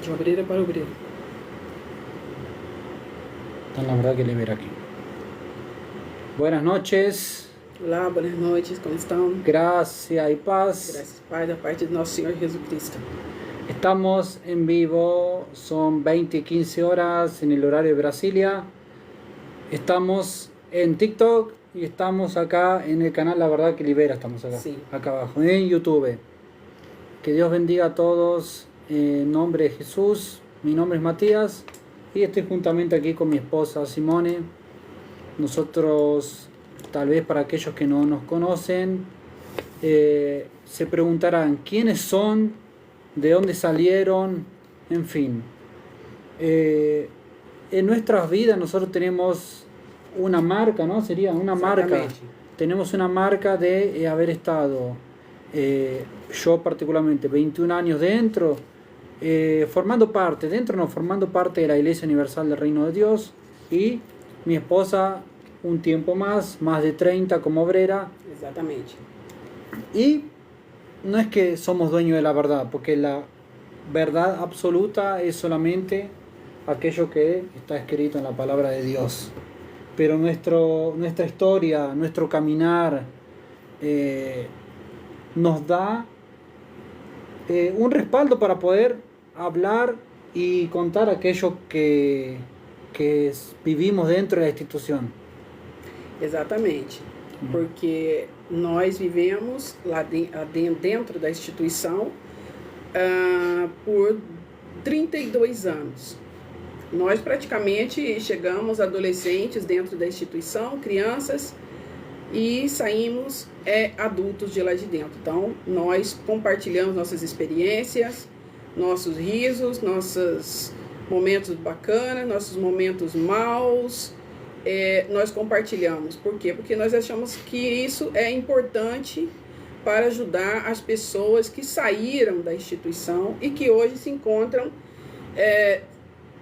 De obreira para obreiro. Então, la verdad que libera aquí. Buenas noches. Olá, boas noites, como estão? Gracia y paz. Graças e paz da parte de nosso Senhor Jesus Cristo. Estamos en vivo, son 20:15 horas en el horario de Brasilia. Estamos en TikTok y estamos acá en el canal La Verdad que Libera. Estamos acá, Sí. acá abajo, en YouTube. Que Dios bendiga a todos en nombre de Jesús. Mi nombre es Matías y estoy juntamente aquí con mi esposa Simone. Nosotros, tal vez para aquellos que no nos conocen, se preguntarán quiénes son, de dónde salieron, en fin. En nuestras vidas nosotros tenemos una marca, ¿no? Sería una marca. Exatamente. Tenemos una marca de haber estado, yo particularmente, 21 años dentro, formando parte de la Iglesia Universal del Reino de Dios, y mi esposa un tiempo más de 30 como obrera. Exatamente. Y no es que somos dueños de la verdad, porque la verdad absoluta es solamente aquello que está escrito en la palabra de Dios. Pero nuestra historia, nuestro caminar, nos da un respaldo para poder hablar y contar aquello que vivimos dentro de la institución. Exatamente. Porque nós vivemos lá dentro da instituição por 32 anos. Nós praticamente chegamos adolescentes dentro da instituição, crianças, e saímos adultos de lá de dentro. Então, nós compartilhamos nossas experiências, nossos risos, nossos momentos bacanas, nossos momentos maus. Nós compartilhamos. Por quê? Porque nós achamos que isso é importante para ajudar as pessoas que saíram da instituição e que hoje se encontram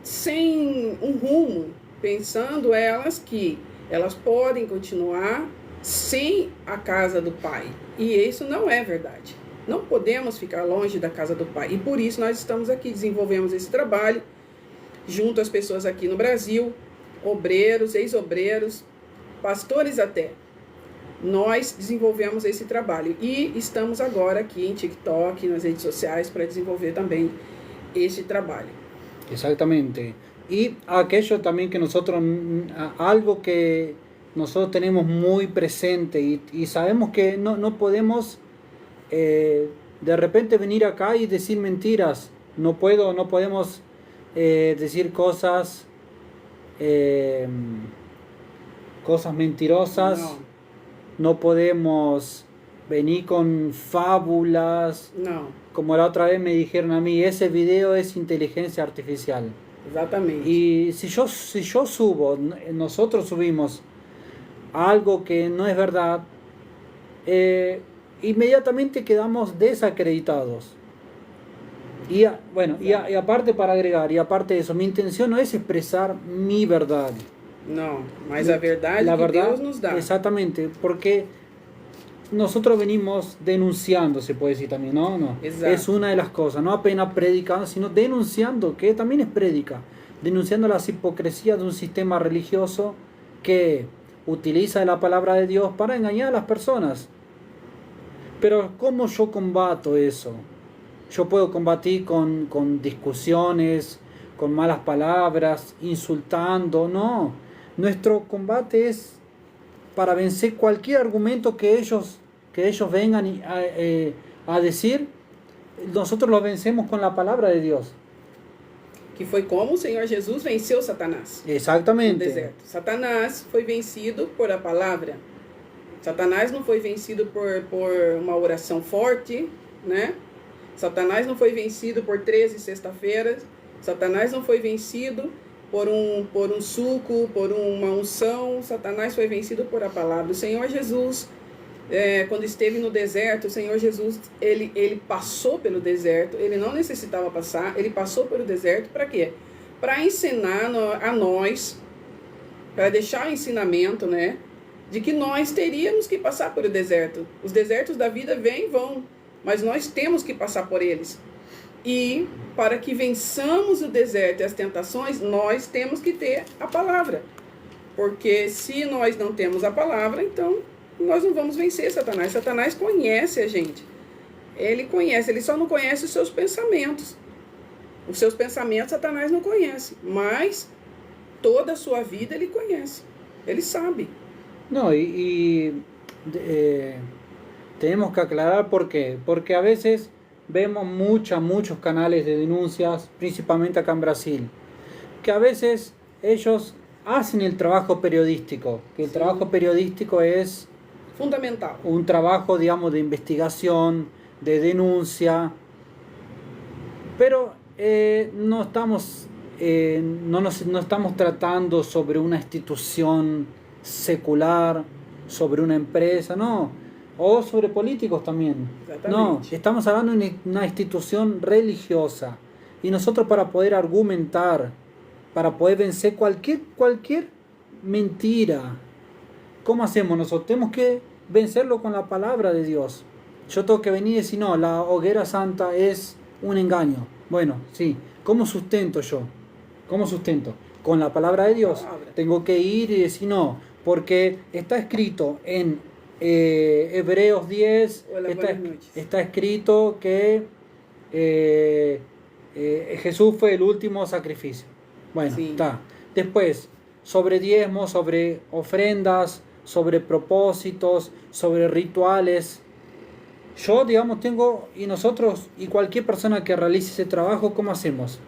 sem um rumo, pensando elas que elas podem continuar sem a casa do Pai. E isso não é verdade. Não podemos ficar longe da casa do Pai. E por isso nós estamos aqui, desenvolvemos esse trabalho junto às pessoas aqui no Brasil, obreiros, ex-obreiros, pastores até. Nós desenvolvemos esse trabalho e estamos agora aqui em TikTok, nas redes sociais, para desenvolver também esse trabalho. Exactamente. Y aquello también que nosotros, algo que nosotros tenemos muy presente y sabemos que no podemos de repente venir acá y decir mentiras. No podemos decir cosas mentirosas. No podemos venir con fábulas. Não. Como la otra vez me dijeron a mí, ese video es inteligencia artificial. Exatamente. Y si yo subo, nosotros subimos algo que no es verdad, inmediatamente quedamos desacreditados. Y aparte, para agregar, y aparte de eso, mi intención no es expresar mi verdad. Não, mas a verdade La que verdad, Deus nos dá. Exactamente, porque nosotros venimos denunciando, se puede decir también, ¿no? Exacto. Es una de las cosas, no apenas predicando, sino denunciando, que también es prédica, denunciando las hipocresías de un sistema religioso que utiliza la palabra de Dios para engañar a las personas. Pero ¿cómo yo combato eso? Yo puedo combatir con discusiones, con malas palabras, insultando, no. Nuestro combate es para vencer cualquier argumento que ellos vengan a decir. Nosotros lo vencemos con la palabra de Dios. Que foi como o Senhor Jesus venceu Satanás no Exactamente. deserto. Satanás foi vencido por a palavra. Satanás não foi vencido por uma oração forte, né? Satanás não foi vencido por 13 sexta-feiras. Satanás não foi vencido por um suco, por uma unção. Satanás foi vencido por a palavra. O Senhor Jesus, quando esteve no deserto, o Senhor Jesus, ele passou pelo deserto. Ele não necessitava passar, ele passou pelo deserto para quê? Para ensinar a nós, para deixar o ensinamento, né? De que nós teríamos que passar pelo deserto. Os desertos da vida vêm e vão, mas nós temos que passar por eles. E para que vençamos o deserto e as tentações, nós temos que ter a palavra. Porque se nós não temos a palavra, então nós não vamos vencer Satanás. Satanás conhece a gente. Ele conhece, ele só não conhece os seus pensamentos. Os seus pensamentos Satanás não conhece, mas toda a sua vida ele conhece. Ele sabe. No, tenemos que aclarar por qué. Porque a veces vemos muchos canales de denuncias, principalmente acá en Brasil, que a veces ellos hacen el trabajo periodístico, que el trabajo periodístico es fundamental. Un trabajo, digamos, de investigación, de denuncia, pero no estamos tratando sobre una institución secular, sobre una empresa, no, o sobre políticos también. No, estamos hablando de una institución religiosa, y nosotros para poder argumentar, para poder vencer cualquier mentira, ¿cómo hacemos nosotros? Tenemos que vencerlo con la palabra de Dios. Yo tengo que venir y decir, no, la hoguera santa es un engaño. Bueno, sí. ¿Cómo sustento yo? ¿Cómo sustento? Con la palabra de Dios. Tengo que ir y decir, no, porque está escrito en Hebreos 10, está escrito que Jesús fue el último sacrificio. Bueno, está. Después, sobre diezmos, sobre ofrendas, sobre propósitos, sobre rituales. Yo, digamos, tengo, y nosotros, y cualquier persona que realice ese trabajo, ¿cómo hacemos?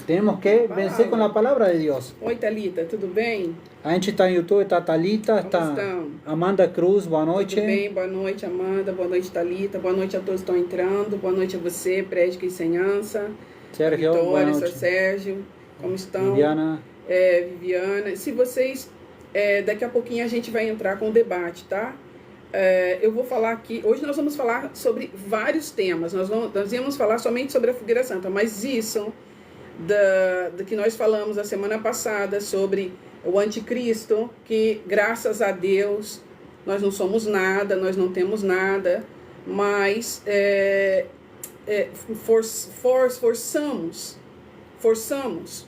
Tenemos que vencer con la palabra de Dios. Oi, Thalita, tudo bem? A gente está no YouTube, está a Thalita, está Amanda Cruz, boa noite. Tudo bem, boa noite, Amanda, boa noite, Thalita, boa noite a todos que estão entrando, boa noite a você, Prédica e Senhança, Sérgio, boa noite. Sérgio, como estão? Viviana. Viviana. Se vocês, daqui a pouquinho a gente vai entrar com o debate, tá? Eu vou falar aqui, hoje nós vamos falar sobre vários temas, nós íamos falar somente sobre a Fogueira Santa, mas isso do que nós falamos a semana passada sobre o anticristo, que graças a Deus nós não somos nada, nós não temos nada, mas forçamos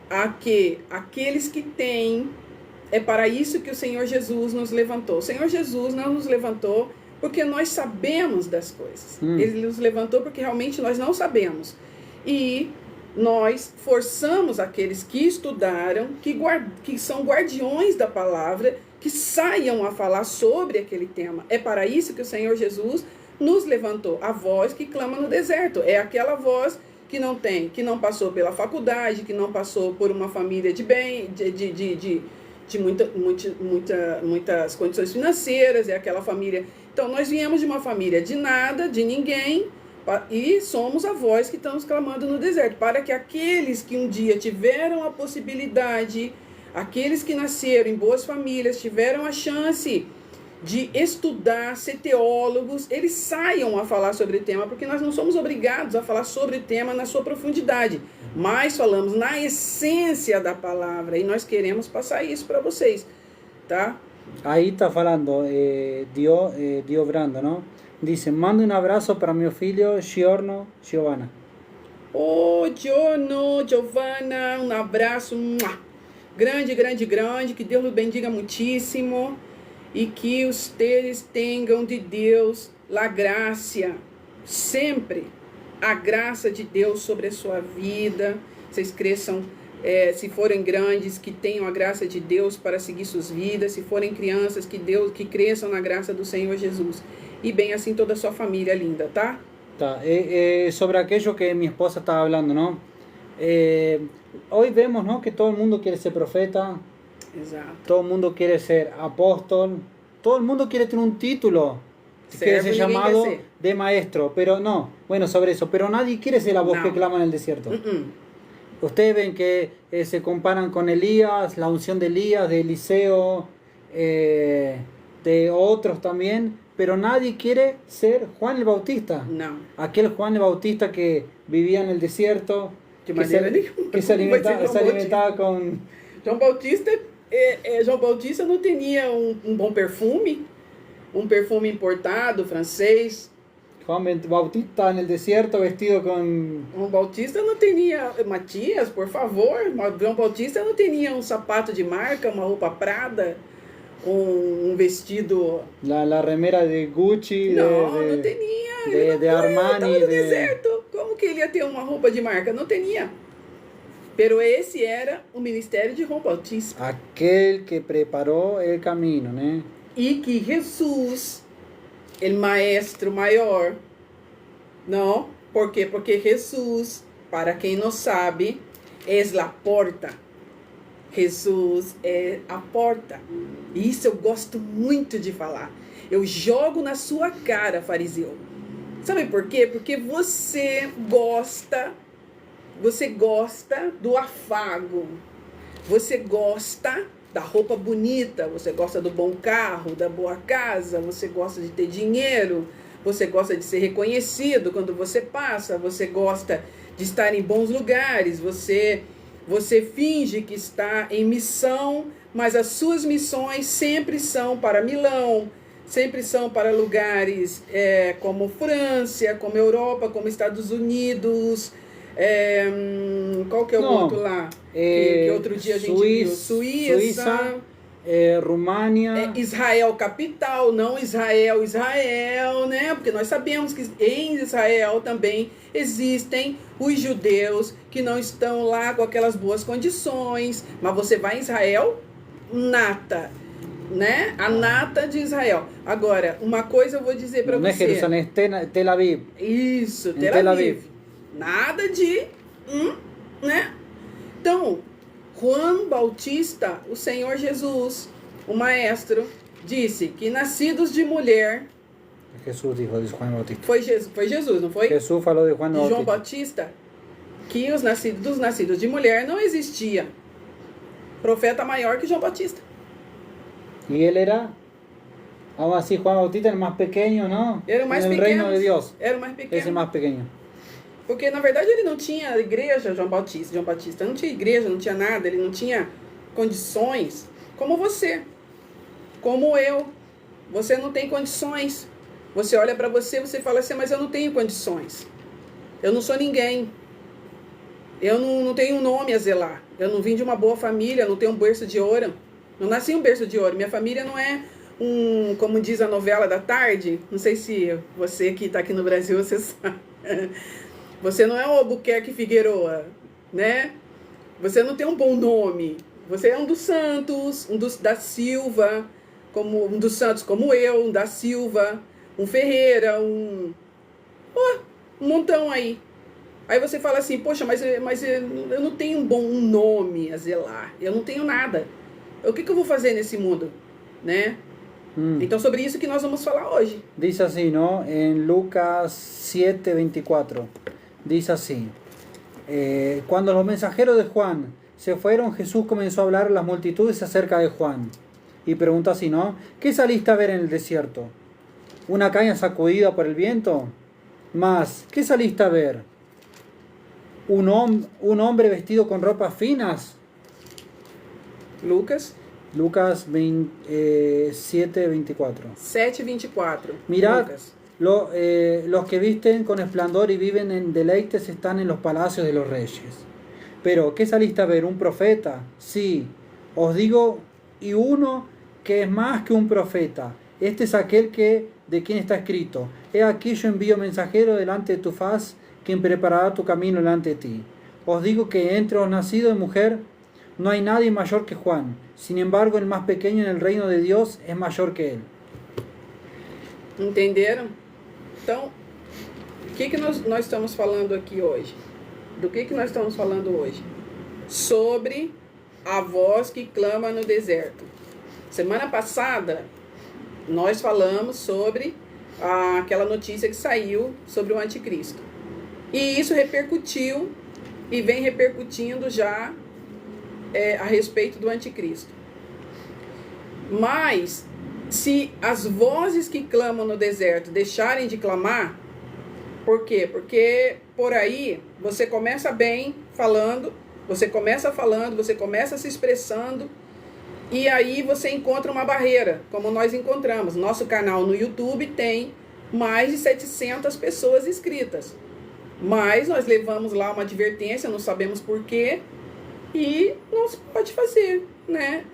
a que aqueles que têm. É para isso que o Senhor Jesus nos levantou. O Senhor Jesus não nos levantou porque nós sabemos das coisas. Ele nos levantou porque realmente nós não sabemos. E nós forçamos aqueles que estudaram, que são guardiões da palavra, que saiam a falar sobre aquele tema. É para isso que o Senhor Jesus nos levantou. A voz que clama no deserto. É aquela voz que não passou pela faculdade, que não passou por uma família de bem, de muitas condições financeiras, é aquela família. Então, nós viemos de uma família de nada, de ninguém, e somos a voz que estamos clamando no deserto, para que aqueles que um dia tiveram a possibilidade, aqueles que nasceram em boas famílias, tiveram a chance de estudar, ser teólogos, eles saiam a falar sobre o tema, porque nós não somos obrigados a falar sobre o tema na sua profundidade, mas falamos na essência da palavra, e nós queremos passar isso para vocês, tá? Aí está falando Dio Brando, não? Dice, manda um abraço para meu filho Giorno Giovanna. Oh, Giorno Giovanna, um abraço grande, grande, grande, que Deus o bendiga muitíssimo, e que vocês tenham de Deus a graça, sempre a graça de Deus sobre a sua vida, vocês cresçam, se forem grandes, que tenham a graça de Deus para seguir suas vidas, se forem crianças, que cresçam na graça do Senhor Jesus, e bem assim toda a sua família linda, tá? Tá, sobre aquello que minha esposa estava falando, não? Hoy vemos, ¿no?, que todo el mundo quiere ser profeta. Exato. Todo el mundo quiere ser apóstol, todo el mundo quiere tener un título, quiere ser llamado de maestro, pero no, bueno, sobre eso, pero nadie quiere ser la voz que clama en el desierto. Ustedes ven que se comparan con Elías, la unción de Elías, de Eliseo, de otros también, pero nadie quiere ser Juan el Bautista. No. Aquel Juan el Bautista que vivía en el desierto, que se alimentaba con... João Bautista não tinha um bom perfume, um perfume importado, francês, Juan Bautista en el desierto vestido con... João Bautista não tinha, Matias, por favor, João Bautista não tinha um sapato de marca, uma roupa Prada, um vestido... La remera de Gucci, Não tinha. de Armani. Estava no deserto. Como que ele ia ter uma roupa de marca? Não tinha. Pero esse era o ministério de João Bautista. Aquel que preparó el camino, né? E que Jesus, el maestro maior, não? ¿Por quê? Porque Jesus, para quem não sabe, é a porta. Jesus é a porta. E isso eu gosto muito de falar. Eu jogo na sua cara, fariseu. Sabe por quê? Porque você gosta do afago. Você gosta da roupa bonita, você gosta do bom carro, da boa casa, você gosta de ter dinheiro, você gosta de ser reconhecido quando você passa, você gosta de estar em bons lugares, você finge que está em missão, mas as suas missões sempre são para Milão, sempre são para lugares como França, como Europa, como Estados Unidos, qual que é o outro lá? Que outro dia a gente viu? Suíça, Rumânia, Israel capital, não Israel, né? Porque nós sabemos que em Israel também existem os judeus que não estão lá com aquelas boas condições, mas você vai em Israel, nata, né? A nata de Israel. Agora, uma coisa eu vou dizer para você. Não é Jerusalém, Tel Aviv. Isso, Tel Aviv. Nada de, né? Então, João Bautista, o Senhor Jesus, o Maestro, disse que nascidos de mulher... Jesus dijo de Juan Bautista. Foi Jesus, não foi? Jesus falou de Juan Bautista. João Bautista, que dos nascidos de mulher não existia profeta maior que João Bautista. E ele era, aún así, Juan Bautista era o mais pequeno, não? Era o mais pequeno. pequeno. No reino de Deus. Era o mais pequeno. Esse mais pequeno. Porque, na verdade, ele não tinha igreja, João Batista não tinha igreja, não tinha nada, ele não tinha condições, como você, como eu. Você não tem condições. Você olha para você, você fala assim, mas eu não tenho condições. Eu não sou ninguém. Eu não tenho um nome a zelar. Eu não vim de uma boa família, não tenho um berço de ouro. Não nasci em um berço de ouro. Minha família não é como diz a novela da tarde, não sei se você que está aqui no Brasil, você sabe. Você não é o Albuquerque Figueroa, né? Você não tem um bom nome. Você é um dos santos, da Silva, um dos santos como eu, um da Silva, um Ferreira, um montão aí. Aí você fala assim, poxa, mas eu não tenho um nome a zelar. Eu não tenho nada. O que eu vou fazer nesse mundo, né? Então, sobre isso que nós vamos falar hoje. Diz assim, ¿no? En Lucas 7:24. Dice así, cuando los mensajeros de Juan se fueron, Jesús comenzó a hablar a las multitudes acerca de Juan. Y pregunta así, ¿no? ¿Qué saliste a ver en el desierto? ¿Una caña sacudida por el viento? Más, ¿qué saliste a ver? ¿Un hombre vestido con ropas finas? Lucas 7:24. 7:24. Mirad, Lucas. Los que visten con esplendor y viven en deleites están en los palacios de los reyes. Pero, ¿qué saliste a ver? ¿Un profeta? Sí, os digo, y uno que es más que un profeta. Este es aquel de quien está escrito: He aquí yo envío mensajero delante de tu faz, quien preparará tu camino delante de ti. Os digo que entre los nacidos de mujer no hay nadie mayor que Juan. Sin embargo, el más pequeño en el reino de Dios es mayor que él. Entenderam? Então, o que nós estamos falando aqui hoje? Do que nós estamos falando hoje? Sobre a voz que clama no deserto. Semana passada, nós falamos sobre aquela notícia que saiu sobre o anticristo. E isso repercutiu e vem repercutindo já a respeito do anticristo. Mas, se as vozes que clamam no deserto deixarem de clamar, por quê? Porque por aí você começa bem falando, você começa se expressando, e aí você encontra uma barreira, como nós encontramos. Nosso canal no YouTube tem mais de 700 pessoas inscritas. Mas nós levamos lá uma advertência, não sabemos por quê, e não se pode fazer, né?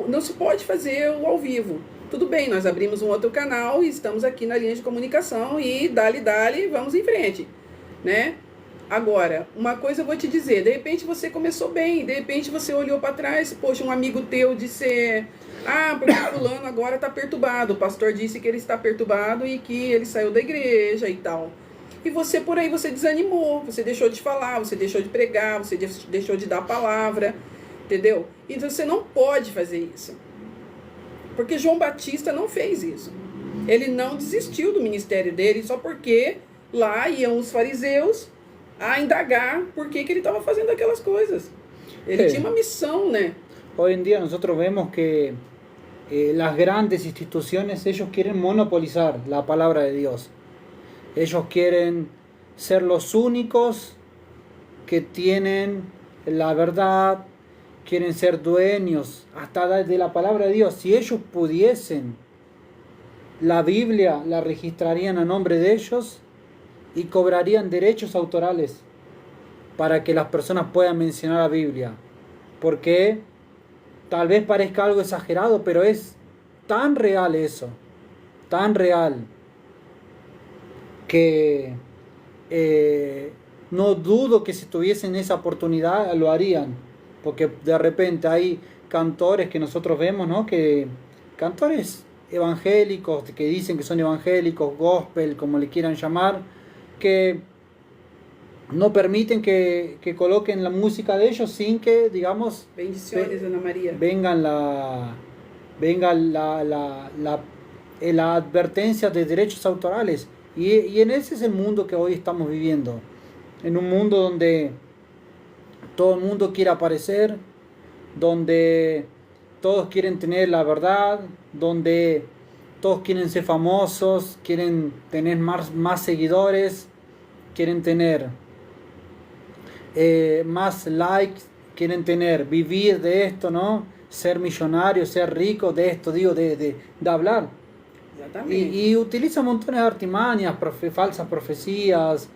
Não se pode fazer o ao vivo. Tudo bem, nós abrimos um outro canal e estamos aqui na linha de comunicação e dale, vamos em frente, né? Agora, uma coisa eu vou te dizer, de repente você começou bem, de repente você olhou para trás, poxa, um amigo teu disse, porque fulano agora está perturbado, o pastor disse que ele está perturbado e que ele saiu da igreja e tal. E você por aí, você desanimou, você deixou de falar, você deixou de pregar, você deixou de dar a palavra, entendeu? E você não pode fazer isso. Porque João Batista não fez isso. Ele não desistiu do ministério dele só porque lá iam os fariseus a indagar por que ele estava fazendo aquelas coisas. Ele tinha uma missão, né? Hoy en día nosotros vemos que las grandes instituciones, ellos quieren monopolizar la palabra de Dios. Ellos quieren ser los únicos que tienen la verdad, quieren ser dueños hasta de la palabra de Dios. Si ellos pudiesen, la Biblia la registrarían a nombre de ellos y cobrarían derechos autorales para que las personas puedan mencionar la Biblia. Porque tal vez parezca algo exagerado, pero es tan real eso, tan real, que no dudo que si tuviesen esa oportunidad lo harían. Porque de repente hay cantores que nosotros vemos, ¿no? Que cantores evangélicos, que dicen que son evangélicos, gospel, como le quieran llamar, que no permiten que coloquen la música de ellos sin que, digamos, bendiciones, Ana María, vengan la advertencia de derechos autorales. Y en ese es el mundo que hoy estamos viviendo. En un mundo donde todo el mundo quiere aparecer, donde todos quieren tener la verdad, donde todos quieren ser famosos, quieren tener más seguidores, quieren tener más likes, quieren vivir de esto, ¿no? Ser millonario, ser rico, de esto, digo, de hablar. Y utiliza montones de artimañas, falsas profecías,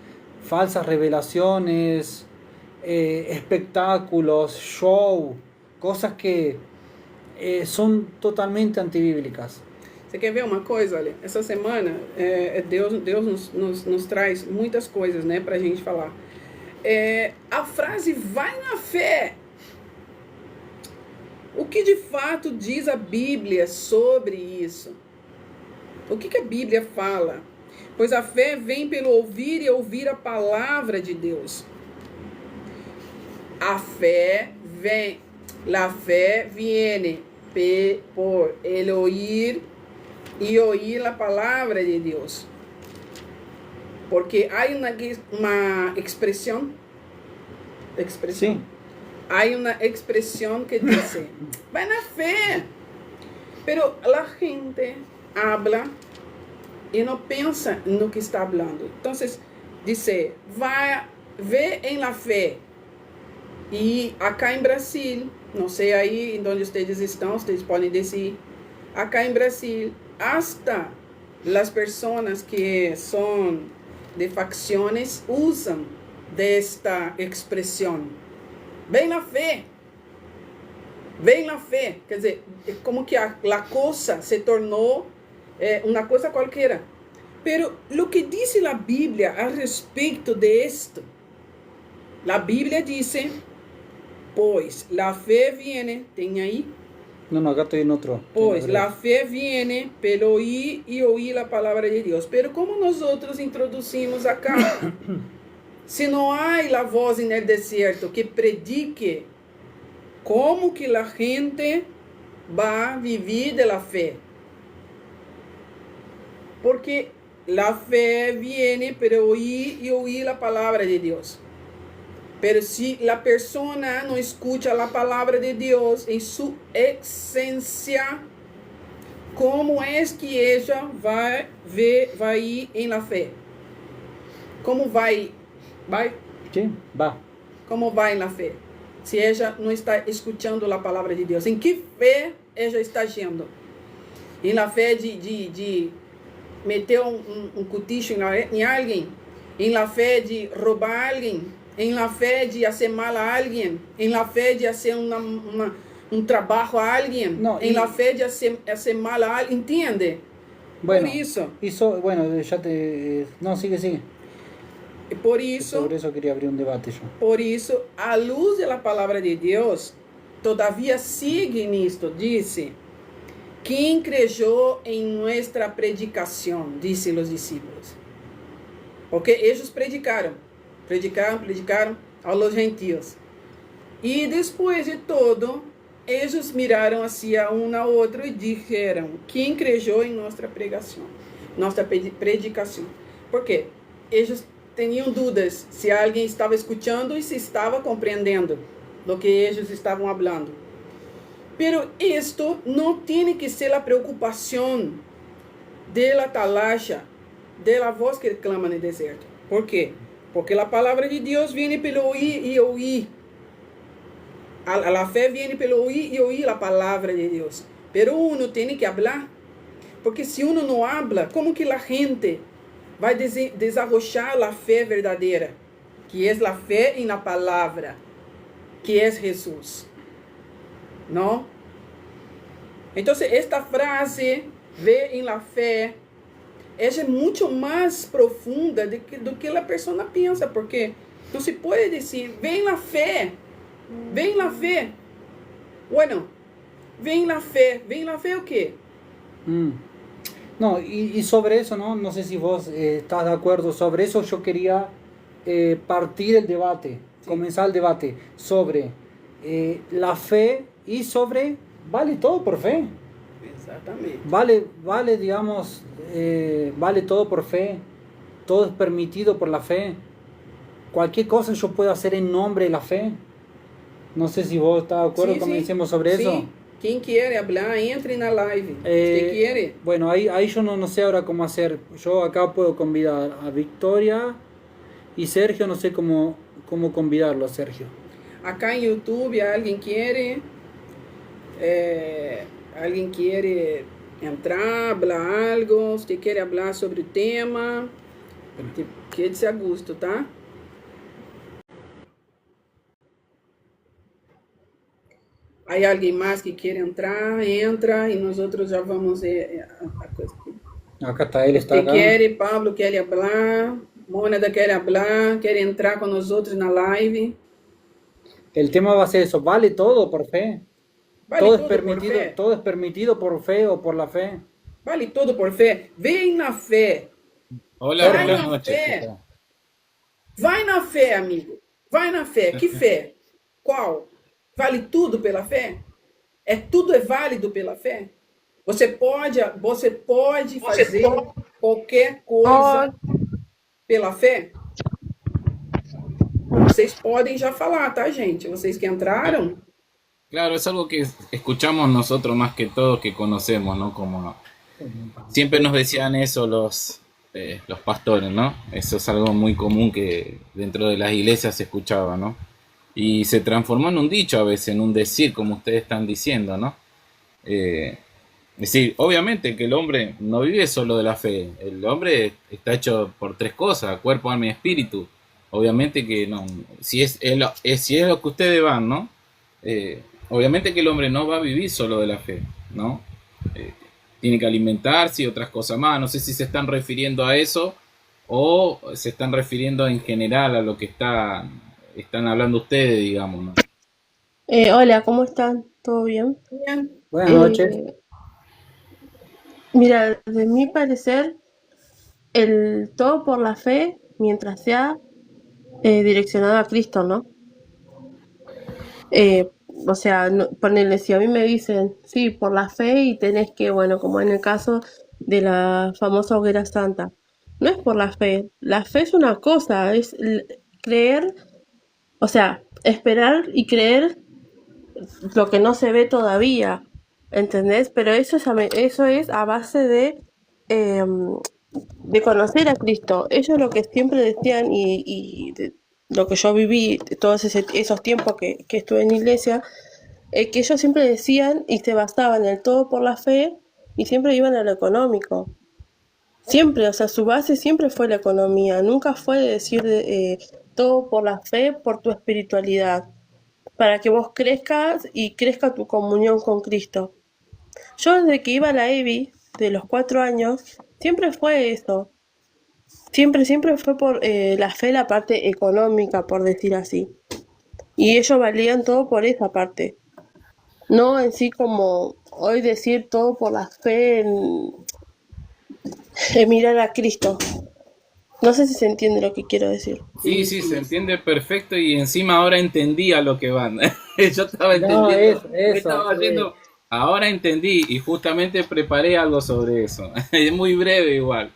falsas revelaciones, espectáculos, show, cosas que son totalmente antibíblicas. Você quer ver uma coisa? Olha, essa semana Deus nos traz muitas coisas, né, pra gente falar. A frase vai na fé. O que de fato diz a Bíblia sobre isso? O que a Bíblia fala? Pois a fé vem pelo ouvir e ouvir a palavra de Deus. A fé vem, la fé viene por el oír y oír la palabra de Dios. Porque hay una expresión. Sí. Hay una expresión que dice, va na fe. Pero la gente habla e não pensa no que está falando. Então, dice, ve em la fé. E acá em Brasil, não sei aí onde vocês estão, vocês podem dizer, acá em Brasil, hasta las personas que são de facciones usam desta expressão. Vem na fé. Vem na fé. Quer dizer, como que a coisa se tornou una cosa cualquiera. Pero lo que dice la Biblia a respecto de esto, la Biblia dice, pues la fe viene, ¿ten ahí? No, acá estoy en otro. Pues la fe viene pelo oír y oír la palabra de Dios. Pero como nosotros introducimos acá, se não há la voz en el desierto que predique como que la gente va a vivir de la fe. Porque la fe viene por oír y oír la palabra de Dios. Pero si la persona no escucha la palabra de Dios en su esencia, ¿cómo es que ella va a ir en la fe? ¿Cómo va? Sí, va. ¿Cómo va en la fe? Si ella no está escuchando la palabra de Dios. ¿En qué fe ella está yendo? En la fe de meter um cuchicho em alguém, em la fé de roubar alguém, em la fé de hacer mal a alguém, em la fé de hacer um trabalho a alguém, No, em la fé de hacer mal a alguém, entende? bueno, Por isso, bueno, ya te... No, sigue. por Que isso, sobre eso quería abrir un debate yo. por isso, a luz da palavra de Deus, todavia sigue nisto, disse, quem creyó em nossa predicação, disse os discípulos. Porque eles predicaram a los gentios. E depois de todo, eles miraram hacia um ao outro e disseram, quem creyó em nossa pregação, nossa predicação. Por quê? Eles tinham dúvidas se alguém estava escutando e se estava compreendendo do que eles estavam falando. Pero esto não tem que ser a preocupação de la talacha, de la voz que clama no deserto. Por quê? Porque a palavra de Deus vem pelo ouvir e ouvir. A fé vem pelo ouvir e ouvir a palavra de Deus. Pero uno tem que falar. Porque se uno não habla, como que a gente vai desarrochar a fé verdadeira? Que é a fé em la palavra, que é Jesus. ¿No? Entonces, esta frase, ve en la fe, ella es mucho más profunda do que la persona piensa, porque no se puede decir, ve en la fe, ve en la fe. Bueno, ve en la fe o qué? No, y sobre eso, no sé si vos estás de acuerdo sobre eso, yo quería partir el debate, comenzar el debate sobre la fe y sobre vale todo por fe. Exactamente. Vale, digamos, vale todo por fe, todo es permitido por la fe. Cualquier cosa yo puedo hacer en nombre de la fe. No sé si vos estás de acuerdo, comencemos sobre eso. Quem quiere hablar, entre na live. ¿Usted quiere? Bueno, ahí yo no sé ahora cómo hacer. Yo acá puedo convidar a Victoria y Sergio, no sé cómo convidarlo a Sergio. Acá en YouTube alguien quiere entrar, hablar algo, usted quiere hablar sobre el tema, quede-se a gusto, tá? Hay alguien más que quiere entrar, entra y nosotros ya vamos a coisa. Acá está él, está Usted acá. quiere, Pablo quiere hablar, Mônada quiere hablar, quiere entrar con nosotros na live. El tema va a ser eso, vale todo por fe. Vale todo todo es permitido, por fe. todo es permitido por fe o por la fe. Vale todo por fe. Vem na fé. Hola, Vai buenas na noches. fé. Vai na fé, amigo. Vai na fé. Que fé? Qual? Vale tudo pela fé? Tudo é válido pela fé? Você pode fazer qualquer coisa pela fé? Vocês podem já falar, tá, gente? Vocês que entraram. Claro, es algo que escuchamos nosotros más que todos que conocemos, ¿no? Como siempre nos decían eso los pastores, ¿no? Eso es algo muy común que dentro de las iglesias se escuchaba, ¿no? Y se transformó en un dicho a veces, en un decir, como ustedes están diciendo, ¿no? Es decir, obviamente que el hombre no vive solo de la fe, el hombre está hecho por tres cosas, cuerpo, alma y espíritu. Obviamente que no, si es lo que ustedes van, ¿no? Obviamente que el hombre no va a vivir solo de la fe, ¿no? Tiene que alimentarse y otras cosas más. No sé si se están refiriendo a eso o se están refiriendo en general a lo que están hablando ustedes, digamos, ¿no? Hola, ¿cómo están? ¿Todo bien? Bien. Buenas noches. Mira, de mi parecer, el todo por la fe, mientras sea direccionado a Cristo, ¿no? O sea, ponele, si a mí me dicen, sí, por la fe y tenés que, bueno, como en el caso de la famosa hoguera santa, no es por la fe es una cosa, es creer, o sea, esperar y creer lo que no se ve todavía, ¿entendés? Pero eso es a base de conocer a Cristo. Ellos lo que siempre decían y lo que yo viví todos esos tiempos que estuve en iglesia, que ellos siempre decían y se basaban en el todo por la fe y siempre iban a lo económico. Siempre, o sea, su base siempre fue la economía, nunca fue de decir todo por la fe, por tu espiritualidad, para que vos crezcas y crezca tu comunión con Cristo. Yo desde que iba a la EBI, de los 4 años, siempre fue eso. Siempre fue por la fe, la parte económica, por decir así. Y ellos valían todo por esa parte. No en sí como hoy decir todo por la fe en mirar a Cristo. No sé si se entiende lo que quiero decir. Sí, sí, se entiende perfecto y encima ahora entendí a lo que van. Yo estaba No, entendiendo qué eso, estaba haciendo. Ahora entendí y justamente preparé algo sobre eso. Es muy breve igual.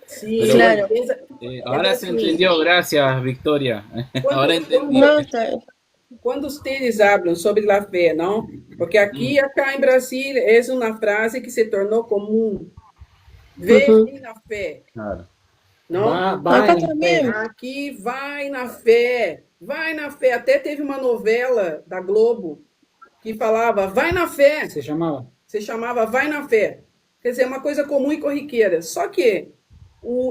Sí, Pero bueno, Claro. ahora se assim, entendió. Gracias, Victoria. Ahora quando, entendí. No, está bien. quando ustedes hablam sobre a fé, não? Porque aqui, acá em Brasil, é uma frase que se tornou comum. Ujú. Vem na fé, Claro. não? Va Acá en la fe, también. Aqui vai na fé, vai na fé. Até teve uma novela da Globo que falava vai na fé, se llamaba. se chamava vai na fé. Quer dizer, é uma coisa comum e corriqueira. Só que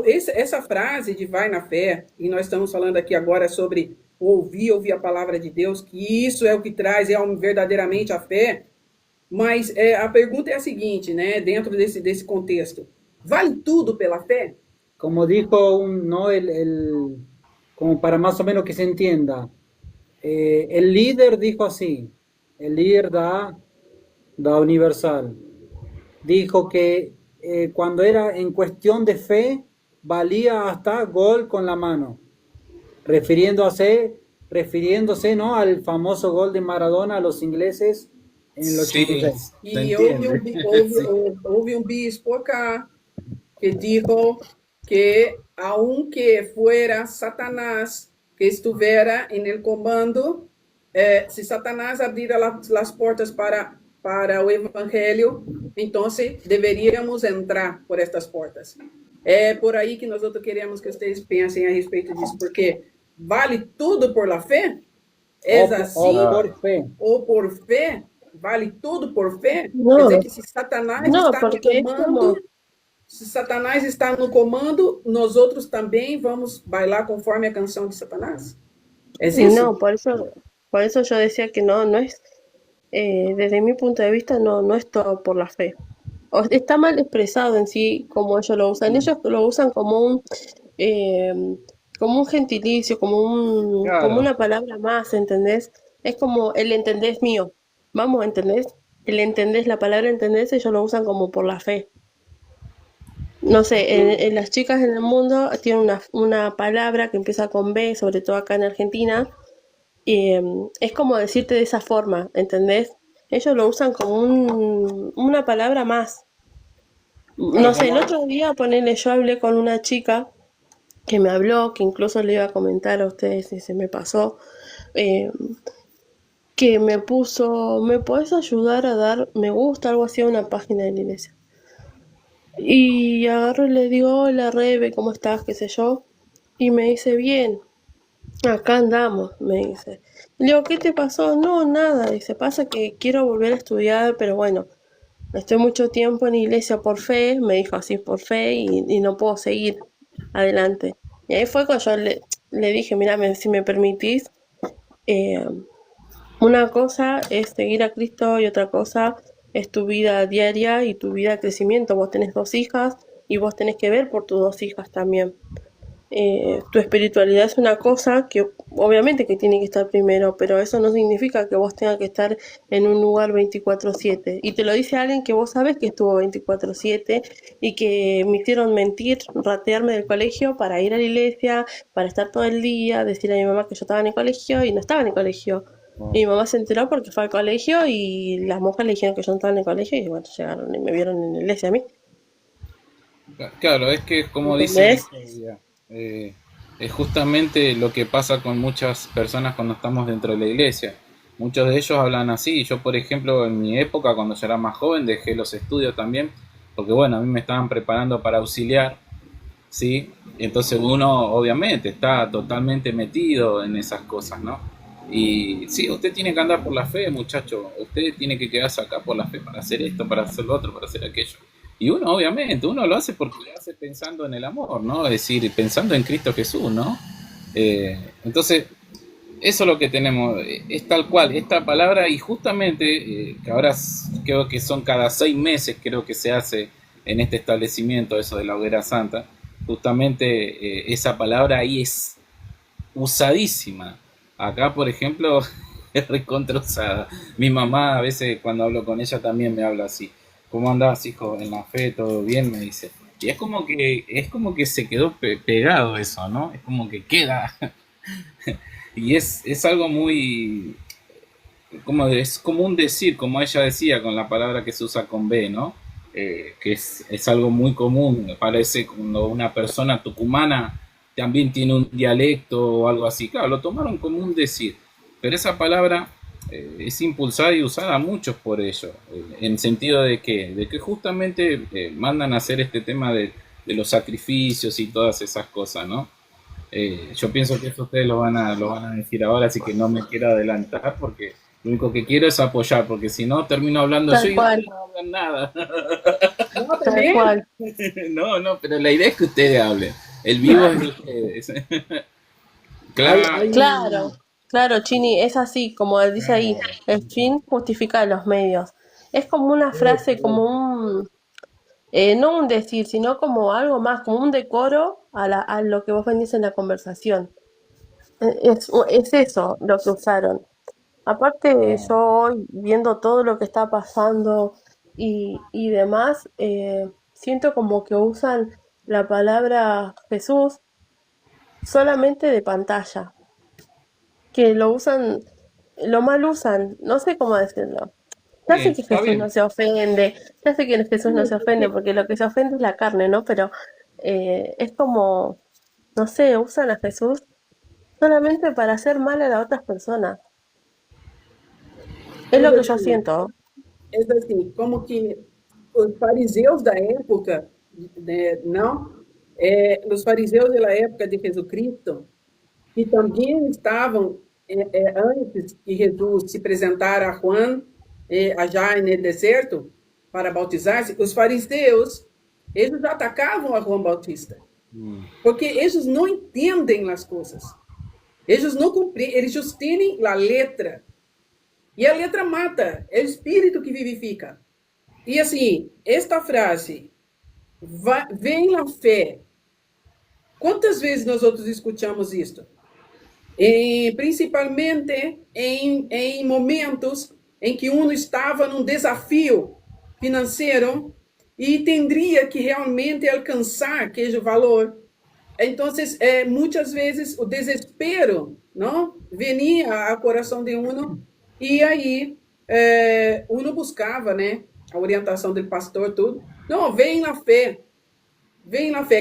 essa frase de vai na fé, e nós estamos falando aqui agora sobre ouvir a palavra de Deus, que isso é o que traz verdadeiramente a fé, mas a pergunta é a seguinte, né, dentro desse contexto, vale tudo pela fé? Como dijo ¿no? Como para más o menos que se entienda, el líder dijo así, el líder da Universal, dijo que cuando era en cuestión de fe, valía hasta gol con la mano, refiriéndose ¿no? al famoso gol de Maradona a los ingleses en el Sí, 86. se E houve entiende. Sí. houve um bispo acá que dijo que aunque fuera Satanás que estuviera en el comando, si Satanás abriera las puertas para o evangelho, entonces deveríamos entrar por estas portas. É por aí que nós queremos que vocês pensem a respeito disso, porque vale tudo por la fé? É assim? O por fe. Ou por fé? Vale tudo por fé? Quer No, dizer que se Satanás no, está no porque es comando, como, se Satanás está no comando, nós outros também vamos bailar conforme a canção de Satanás? É isso? no, por eso yo decía que no, no es, desde mi punto de vista, no, no es todo por la fe. Está mal expresado en sí como ellos lo usan. Ellos lo usan eh, como un gentilicio, como Claro. una palabra más, ¿entendés? Es como el entendés mío. Vamos, ¿entendés? El entendés, la palabra entendés, ellos lo usan como por la fe. No sé, en las chicas en el mundo tienen una palabra que empieza con B, sobre todo acá en Argentina, y es como decirte de esa forma, ¿entendés? Ellos lo usan como una palabra más. Claro, No sé, el como otro día, ponele, yo hablé con una chica que me habló, que incluso le iba a comentar a ustedes si se me pasó, eh, que me puso, ¿me podés ayudar a dar me gusta, algo así, a una página de la iglesia? Y agarro y le digo, hola Rebe, ¿cómo estás? ¿Qué sé yo? Y me dice, bien, acá andamos, me dice. Le digo, ¿qué te pasó? No, nada, dice, pasa que quiero volver a estudiar, pero bueno, estoy mucho tiempo en la iglesia por fe, me dijo así, por fe, y no puedo seguir adelante. Y ahí fue cuando yo le dije, mira, si me permitís, eh, una cosa es seguir a Cristo y otra cosa es tu vida diaria y tu vida de crecimiento. Vos tenés 2 hijas y vos tenés que ver por tus 2 hijas también. Tu espiritualidad es una cosa que obviamente que tiene que estar primero, pero eso no significa que vos tengas que estar en un lugar 24/7. Y te lo dice alguien que vos sabes que estuvo 24/7 y que me hicieron mentir, ratearme del colegio para ir a la iglesia, para estar todo el día, decirle a mi mamá que yo estaba en el colegio y no estaba en el colegio. Y mi mamá se enteró porque fue al colegio y las monjas le dijeron que yo no estaba en el colegio y bueno, llegaron y me vieron en la iglesia a mí. Claro, es que como dice ¿Entendés? Victoria, es justamente lo que pasa con muchas personas cuando estamos dentro de la iglesia. Muchos de ellos hablan así. Yo, por ejemplo, en mi época, cuando yo era más joven, dejé los estudios también, porque bueno, a mí me estaban preparando para auxiliar, ¿sí? Entonces uno, obviamente, está totalmente metido en esas cosas, ¿no? Y sí, usted tiene que andar por la fe, muchacho. Usted tiene que quedarse acá por la fe para hacer esto, para hacer lo otro, para hacer aquello. Y uno, obviamente, uno lo hace porque lo hace pensando en el amor, ¿no? Es decir, pensando en Cristo Jesús, ¿no? Entonces, eso es lo que tenemos, es tal cual, esta palabra, y justamente, que ahora creo que son cada 6 meses, creo que se hace en este establecimiento eso de la hoguera santa, justamente esa palabra ahí es usadísima. Acá, por ejemplo, es recontra usada. Mi mamá a veces cuando hablo con ella también me habla así. ¿Cómo andás, hijo? ¿En la fe? ¿Todo bien? Me dice. Y es como que se quedó pegado eso, ¿no? Es como que queda. Y es algo muy, es como un decir, como ella decía, con la palabra que se usa con B, ¿no? Que es algo muy común, me parece, cuando una persona tucumana también tiene un dialecto o algo así. Claro, lo tomaron como un decir, pero esa palabra es impulsada y usada a muchos por ello, en sentido de que justamente mandan a hacer este tema de los sacrificios y todas esas cosas, ¿no? Yo pienso que eso ustedes lo van a decir ahora, así que no me quiero adelantar porque lo único que quiero es apoyar, porque si no termino hablando yo Tal y cual, ustedes no hablan nada. No, tal también. cual. No, no, pero la idea es que ustedes hablen. El vivo es de ustedes. Claro. Claro, claro, Chini, es así, como él dice ahí, el fin justifica los medios. Es como una frase, como un, no un decir, sino como algo más, como un decoro a lo que vos venís en la conversación. Es eso lo que usaron. Aparte, yo hoy, viendo todo lo que está pasando y demás, siento como que usan la palabra Jesús solamente de pantalla, que lo usan, lo mal usan, no sé cómo decirlo. Ya sé que Está Jesús bien. no se ofende, ya sé que Jesús no se ofende, porque lo que se ofende es la carne, ¿no? Pero es como, no sé, usan a Jesús solamente para hacer mal a las otras personas. Es Es lo que yo assim, siento. como que os fariseus da época, né, não, os fariseus da época de Jesus Cristo, que também estavam antes que Jesus se apresentara a Juan, já no deserto, para bautizar-se, os fariseus, eles atacavam a João Bautista, porque eles não entendem as coisas, eles não compreendem, eles têm a letra, e a letra mata, é o espírito que vivifica. E assim, esta frase, vem a fé. Quantas vezes nós outros escutamos isto? Principalmente em momentos em que uno estava num desafio financeiro e teria que realmente alcançar aquele valor. Então, muitas vezes o desespero, não, venia ao coração de uno e aí uno buscava, né, a orientação do pastor, tudo. Não, vem na fé,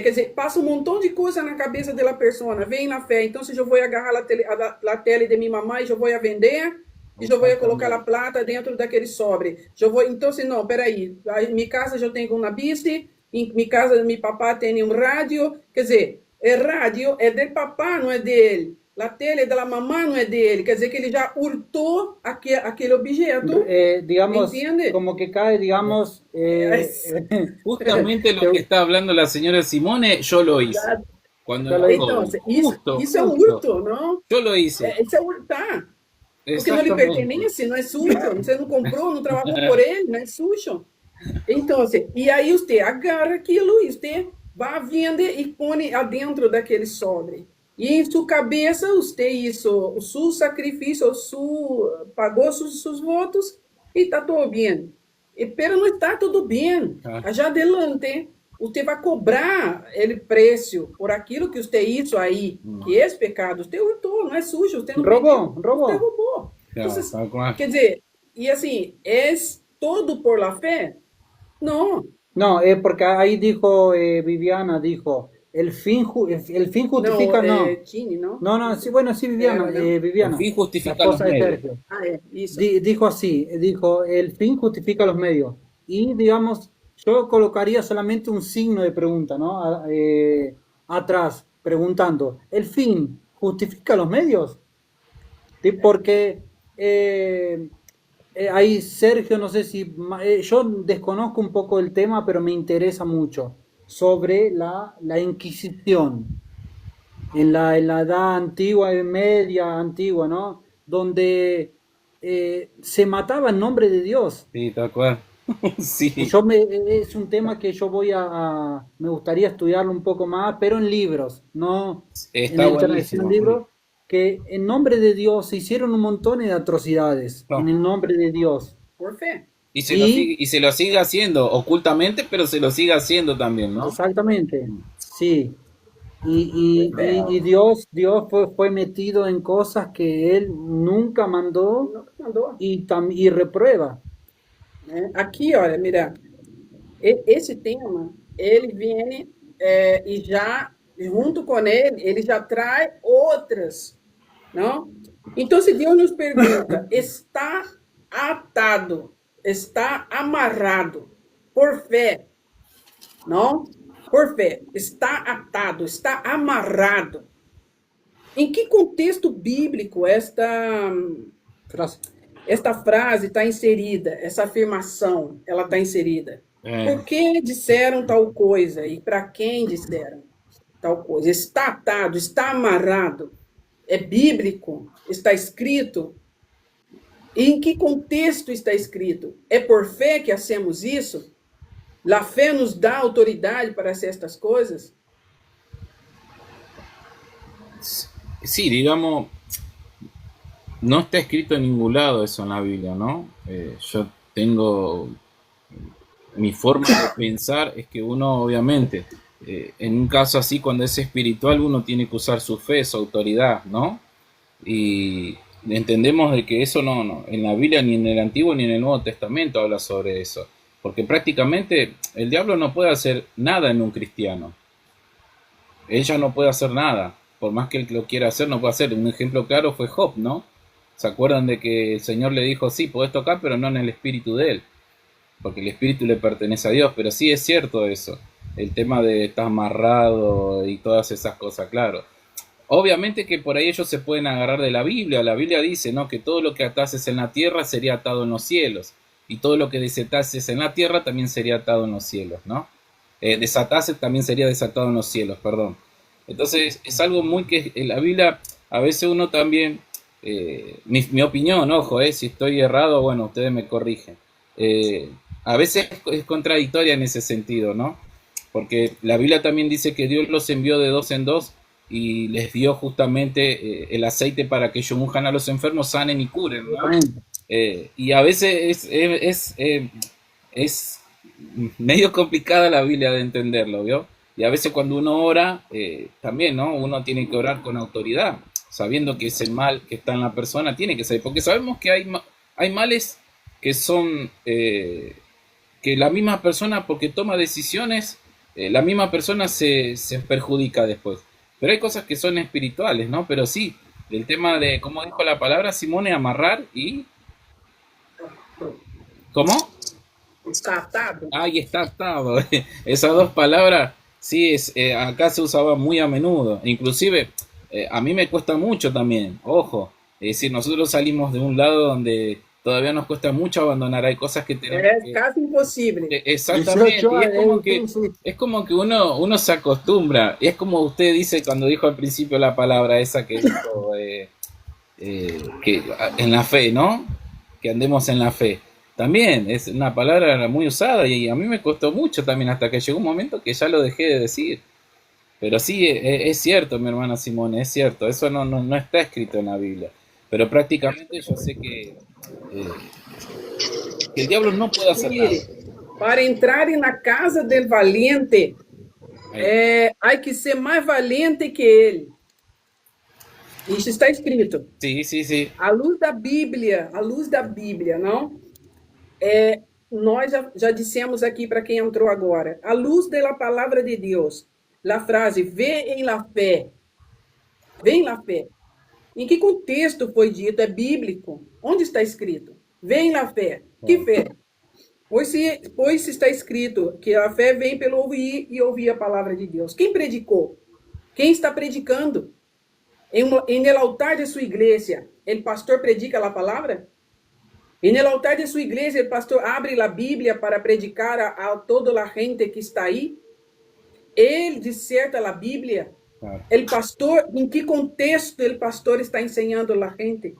quer dizer, passa um montão de coisa na cabeça da pessoa, vem na fé. Então, se eu vou agarrar a tele de minha mamãe, eu vou a vender e eu vou colocar a plata dentro daquele sobre. Eu vou, então, assim, não, peraí, em minha casa eu tenho uma bici, em minha casa meu papá tem um rádio, quer dizer, o rádio é do papá, não é dele. A tele é da mamãe, não é dele. Quer dizer que ele já hurtou aquele objeto, Digamos, entende? como que cae, digamos, Justamente lo que está hablando la señora Simone, yo lo hice. Cuando Yo lo era hice. Então, joven. isso é um Justo. hurto, não? Yo lo hice. Isso é hurtar. Porque não lhe Exactamente. pertence, não é sujo. Você não comprou, não trabalhou por ele, não é sujo. Então, e aí você agarra aquilo e você vai vender e põe adentro daquele sobre. E em sua cabeça, você isso, o seu sacrifício, pagou seus votos e está tudo bem. Pero não está tudo bem. Já adelante, você vai cobrar ele preço por aquilo que você hizo aí, que é pecado. Você hurtou, não é sujo, você não Robó, perdeu, robó. você roubou. Claro, Entonces, tal cual. quer dizer, e assim, é todo por la fé? Não, No, porque ahí dijo Viviana, dijo, el fin justifica, não, no. Tini, não? No, sí, bueno, sí, Viviana, Não. El Viviana, fin la justifica los esposa de medios. Sergio. Isso. Dijo así, dijo, el fin justifica los medios. Y digamos, yo colocaría solamente un signo de pregunta, ¿no? Atrás, preguntando, ¿el fin justifica los medios? Porque ahí Sergio, no sé si, yo desconozco un poco el tema, pero me interesa mucho sobre la Inquisición en la edad antigua, media antigua, ¿no? Donde se mataba en nombre de Dios. Sí, tal cual. Sí, Es un tema que yo me gustaría estudiarlo un poco más, pero en libros, no en está la internet, sino en buenísimo. libros que en nombre de Dios se hicieron un montón de atrocidades, en No. el nombre de Dios. Por fe. Y Y se lo sigue haciendo ocultamente, pero se lo sigue haciendo también, ¿no? exactamente, sí. Por fe. Y Dios fue metido en cosas que Él nunca mandó Não mandou. y reprueba. Né? Aqui, olha, mira, esse tema, ele vem e já, junto com ele já traz outras, não? Então, se Deus nos pergunta, está atado, está amarrado por fé, não? Por fé, está atado, está amarrado. Em que contexto bíblico Frase. esta frase está inserida, essa afirmação, ela está inserida? Por que disseram tal coisa e para quem disseram tal coisa? Está atado, está amarrado, é bíblico, está escrito? E em que contexto está escrito? É por fé que hacemos isso? A fé nos dá autoridade para hacer estas coisas? Sí, digamos, no está escrito en ningún lado eso en la Biblia, ¿no? Yo tengo mi forma de pensar es que uno obviamente en un caso así cuando es espiritual uno tiene que usar su fe, su autoridad, ¿no? Y entendemos de que eso no, en la Biblia ni en el Antiguo ni en el Nuevo Testamento habla sobre eso, porque prácticamente el diablo no puede hacer nada en un cristiano, ella no puede hacer nada, por más que él lo quiera hacer, no puede hacer. Un ejemplo claro fue Job, ¿no? ¿Se acuerdan de que el Señor le dijo, sí, podés tocar, pero no en el espíritu de él? Porque el espíritu le pertenece a Dios, pero sí es cierto eso, el tema de estar amarrado y todas esas cosas, claro. Obviamente que por ahí ellos se pueden agarrar de la Biblia dice, ¿no? Que todo lo que atases en la tierra sería atado en los cielos, y todo lo que desatases en la tierra también sería atado en los cielos, ¿no? Desatase también sería desatado en los cielos, perdón. Entonces es algo muy que en la Biblia a veces uno también, mi opinión, ojo, si estoy errado, bueno, ustedes me corrigen. A veces es contradictoria en ese sentido, ¿no? Porque la Biblia también dice que Dios los envió de dos en dos y les dio justamente el aceite para que ellos unjan a los enfermos, sanen y curen, ¿no? Y a veces es medio complicada la Biblia de entenderlo, ¿vio? Y a veces cuando uno ora, también, ¿no? Uno tiene que orar con autoridad, sabiendo que es el mal que está en la persona, tiene que saber, porque sabemos que hay males que son, que la misma persona, porque toma decisiones, la misma persona se perjudica después. Pero hay cosas que son espirituales, ¿no? Pero sí, el tema de, como dijo la palabra, Simone, amarrar y... ¿Cómo? Está atado. Ahí está atado. Esas dos palabras, sí, acá se usaba muy a menudo. Inclusive, a mí me cuesta mucho también, ojo. Es decir, nosotros salimos de un lado donde todavía nos cuesta mucho abandonar. Hay cosas que tenemos É casi impossível. Exactamente. Yo, Y es como que uno se acostumbra. Y es como usted dice cuando dijo al principio la palabra esa que dijo, que en la fe, ¿no? Que andemos en la fe. También es una palabra muy usada y a mí me costó mucho también hasta que llegó un momento que ya lo dejé de decir. Pero sí, es cierto, mi hermana Simone, es cierto. Eso no está escrito en la Biblia. Pero prácticamente yo sé que el diablo no puede hacer nada. Para entrar na casa del valiente, há que ser mais valente que ele. Isso está escrito. Sí, sí, sí. À luz da Bíblia, não? Nós já dissemos aqui para quem entrou agora, à luz da palavra de Deus, a frase, vê em la fé. Vê em la fé. Em que contexto foi dito? É bíblico. Onde está escrito? Vê em la fé. Que fé? Pois se está escrito que a fé vem pelo ouvir e ouvir a palavra de Deus. Quem predicou? Quem está predicando? En el altar de sua igreja, o pastor predica a palavra? En el altar de su iglesia, el pastor abre la Biblia para predicar a toda la gente que está ahí. Él diserta la Biblia. Claro. El pastor, ¿en qué contexto el pastor está enseñando a la gente?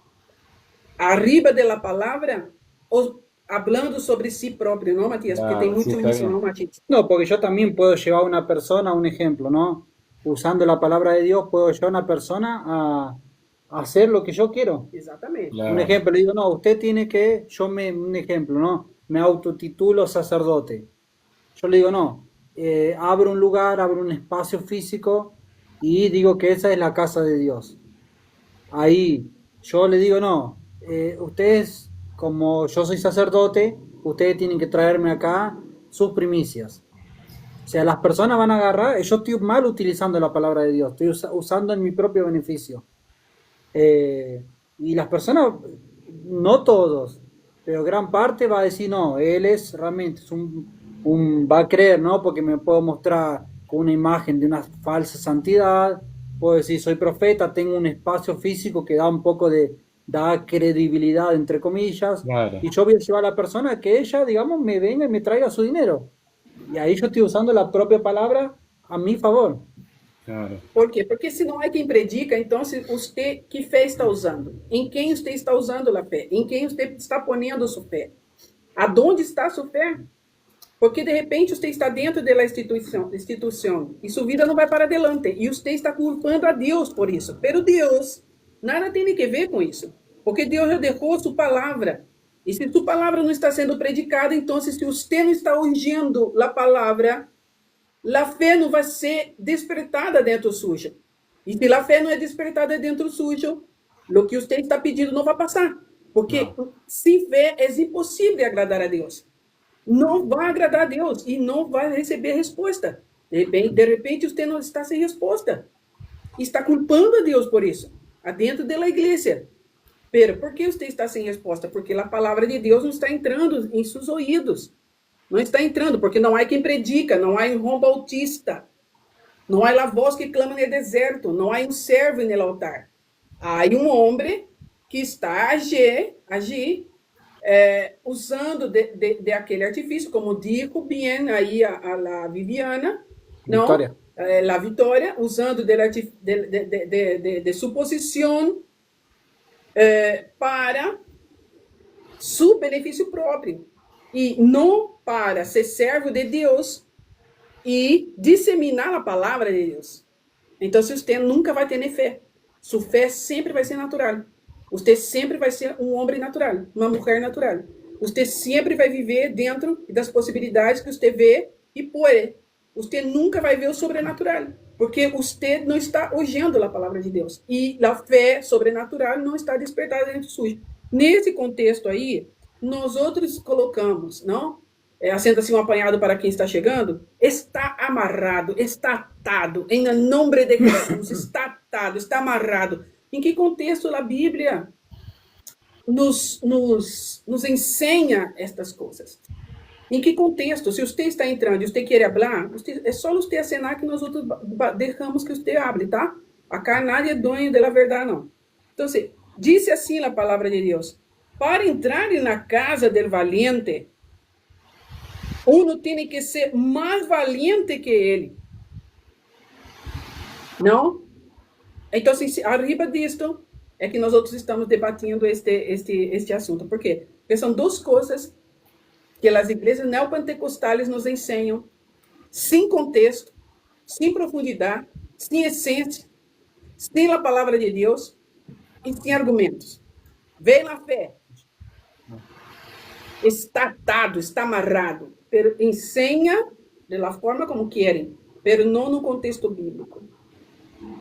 Arriba de la palabra o hablando sobre sí propio, ¿no, Matías? Porque Claro, tem sí, muito está isso, bien. ¿no, Matías? No, porque yo también puedo llevar a una persona, un ejemplo, ¿no? Usando la palabra de Dios, puedo llevar a una persona a hacer lo que yo quiero. Exatamente. Un Claro, ejemplo, le digo, no, usted tiene que, un ejemplo, ¿no? Me autotitulo sacerdote. Yo le digo, no, abro un lugar, abro un espacio físico y digo que esa es la casa de Dios. Ahí yo le digo, no, ustedes, como yo soy sacerdote, ustedes tienen que traerme acá sus primicias. O sea, las personas van a agarrar, yo estoy mal utilizando la palabra de Dios, estoy usando en mi propio beneficio. Y las personas, no todos, pero gran parte va a decir, no, él es realmente, va a creer, ¿no? Porque me puedo mostrar con una imagen de una falsa santidad, puedo decir, soy profeta, tengo un espacio físico que da un poco da credibilidad, entre comillas, claro, y yo voy a llevar a la persona que ella, digamos, me venga y me traiga su dinero. Y ahí yo estoy usando la propia palabra a mi favor. claro. Por quê? Porque se não é quem predica, então se você, que fé está usando? Em quem você está usando a fé? Em quem você está ponendo sua fé? Aonde está sua fé? Porque de repente você está dentro da instituição e sua vida não vai para adelante. E você está culpando a Deus por isso. Pero Deus nada tem que ver com isso. Porque Deus já deixou sua palavra. E se sua palavra não está sendo predicada, então se você não está ouvindo a palavra, a fé não vai ser despertada dentro sujo. E se a fé não é despertada dentro sujo, o que você está pedindo não vai passar. Porque No, sem fé é impossível agradar a Deus. Não vai agradar a Deus e não vai receber resposta. De repente você não está sem resposta. Está culpando a Deus por isso, dentro da igreja. Pero, por que você está sem resposta? Porque a palavra de Deus não está entrando em seus ouvidos. Não está entrando, porque não há quem predica, não há um João Bautista, não há a voz que clama no deserto, não há um servo no altar. Há um homem que está a agir usando de aquele artifício, como dijo bem aí a Viviana, não? Victoria. A Vitória, usando de suposição para seu benefício próprio. E não para ser servo de Deus e disseminar a palavra de Deus. Então, você nunca vai ter fé. Sua fé sempre vai ser natural. Você sempre vai ser um homem natural, uma mulher natural. Você sempre vai viver dentro das possibilidades que você vê e pode. Você nunca vai ver o sobrenatural, porque você não está ouvindo a palavra de Deus. E a fé sobrenatural não está despertada dentro sujo. Nesse contexto aí, nós outros colocamos, não? Sendo assim um apanhado para quem está chegando, está amarrado, está atado, em nome de Jesus, está atado, está amarrado. Em que contexto a Bíblia nos ensina estas coisas? Em que contexto? Se você está entrando e você quer falar, é só você acenar que nós outros deixamos que você hable, tá? Acá nadie é dono da verdade, não. Então, disse assim a palavra de Deus: para entrar na casa del valiente, uno tem que ser mais valiente que ele. Não? Então, arriba disto é que nós outros estamos debatendo este assunto. Por quê? Porque são duas coisas que as igrejas neopentecostais nos ensinam, sem contexto, sem profundidade, sem essência, sem a palavra de Deus e sem argumentos. Vem na fé. Está atado, está amarrado, pero ensina da forma como querem, pero não no contexto bíblico.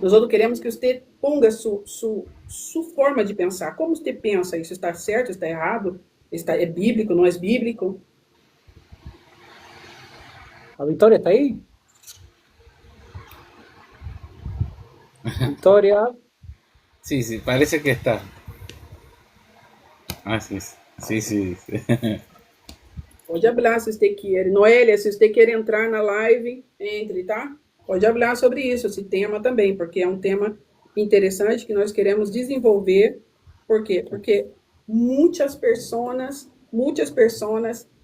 Nós queremos que você ponga sua forma de pensar. Como você pensa? Isso está certo? Está errado? É bíblico? Não é bíblico? ¿La Victoria está ahí? Victoria. sí, sí, parece que está. Ah, sí, sí, sí. Pode falar se você quer. Noélia, se você quer entrar na live, entre, tá? Pode falar sobre isso, esse tema também, porque é um tema interessante que nós queremos desenvolver. Por quê? Porque muitas pessoas,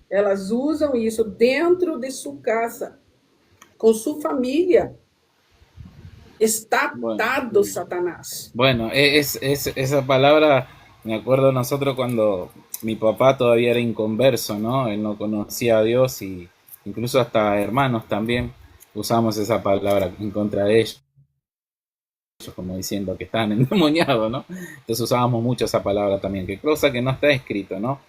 elas usam isso dentro de sua casa, com sua família. Está Bueno, atado Satanás. bueno, esa palabra, me acuerdo nosotros cuando mi papá todavía era inconverso, ¿no? Él no conocía a Dios y incluso hasta hermanos también usamos esa palabra en contra de ellos, como diciendo que estaban endemoniados, ¿no? Entonces usábamos mucho esa palabra también, que cosa que no está escrito, ¿no?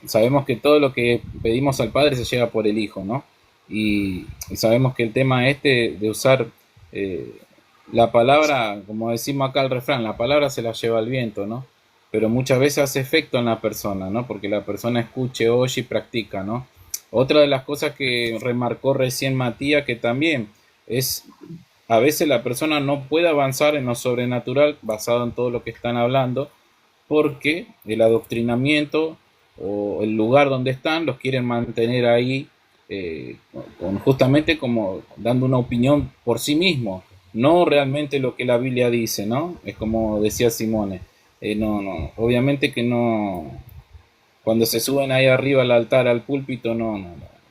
Sabemos que todo lo que pedimos al Padre se llega por el Hijo, ¿no? Y sabemos que el tema este de usar eh, la palabra, como decimos acá el refrán, la palabra se la lleva el viento, ¿no? Pero muchas veces hace efecto en la persona, ¿no? Porque la persona escuche, oye y practica, ¿no? Otra de las cosas que remarcó recién Matías, que también es, a veces la persona no puede avanzar en lo sobrenatural basado en todo lo que están hablando, porque el adoctrinamiento o el lugar donde están los quieren mantener ahí justamente como dando una opinión por sí mismo, no realmente lo que la Biblia dice, ¿no? Es como decía Simone, no, obviamente que no, cuando se suben ahí arriba al altar, al púlpito, no.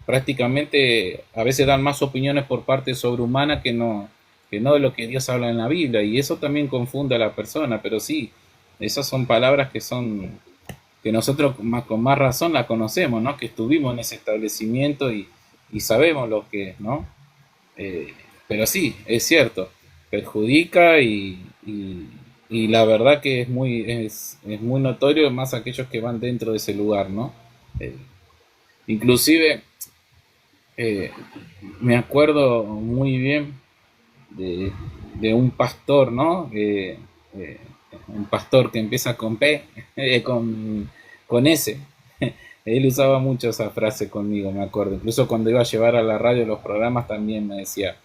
Prácticamente a veces dan más opiniones por parte sobrehumana que no de lo que Dios habla en la Biblia, y eso también confunde a la persona, pero sí, esas son palabras que son que nosotros con más razón la conocemos, ¿no? Que estuvimos en ese establecimiento y sabemos lo que es, ¿no? Pero sí, es cierto, perjudica y la verdad que es muy notorio más aquellos que van dentro de ese lugar, ¿no? Eh, inclusive eh, me acuerdo muy bien de, de un pastor, ¿no? Eh, un pastor que empieza con P, con S. Él usaba mucho esa frase conmigo, me acuerdo. Incluso cuando iba a llevar a la radio los programas también me decía,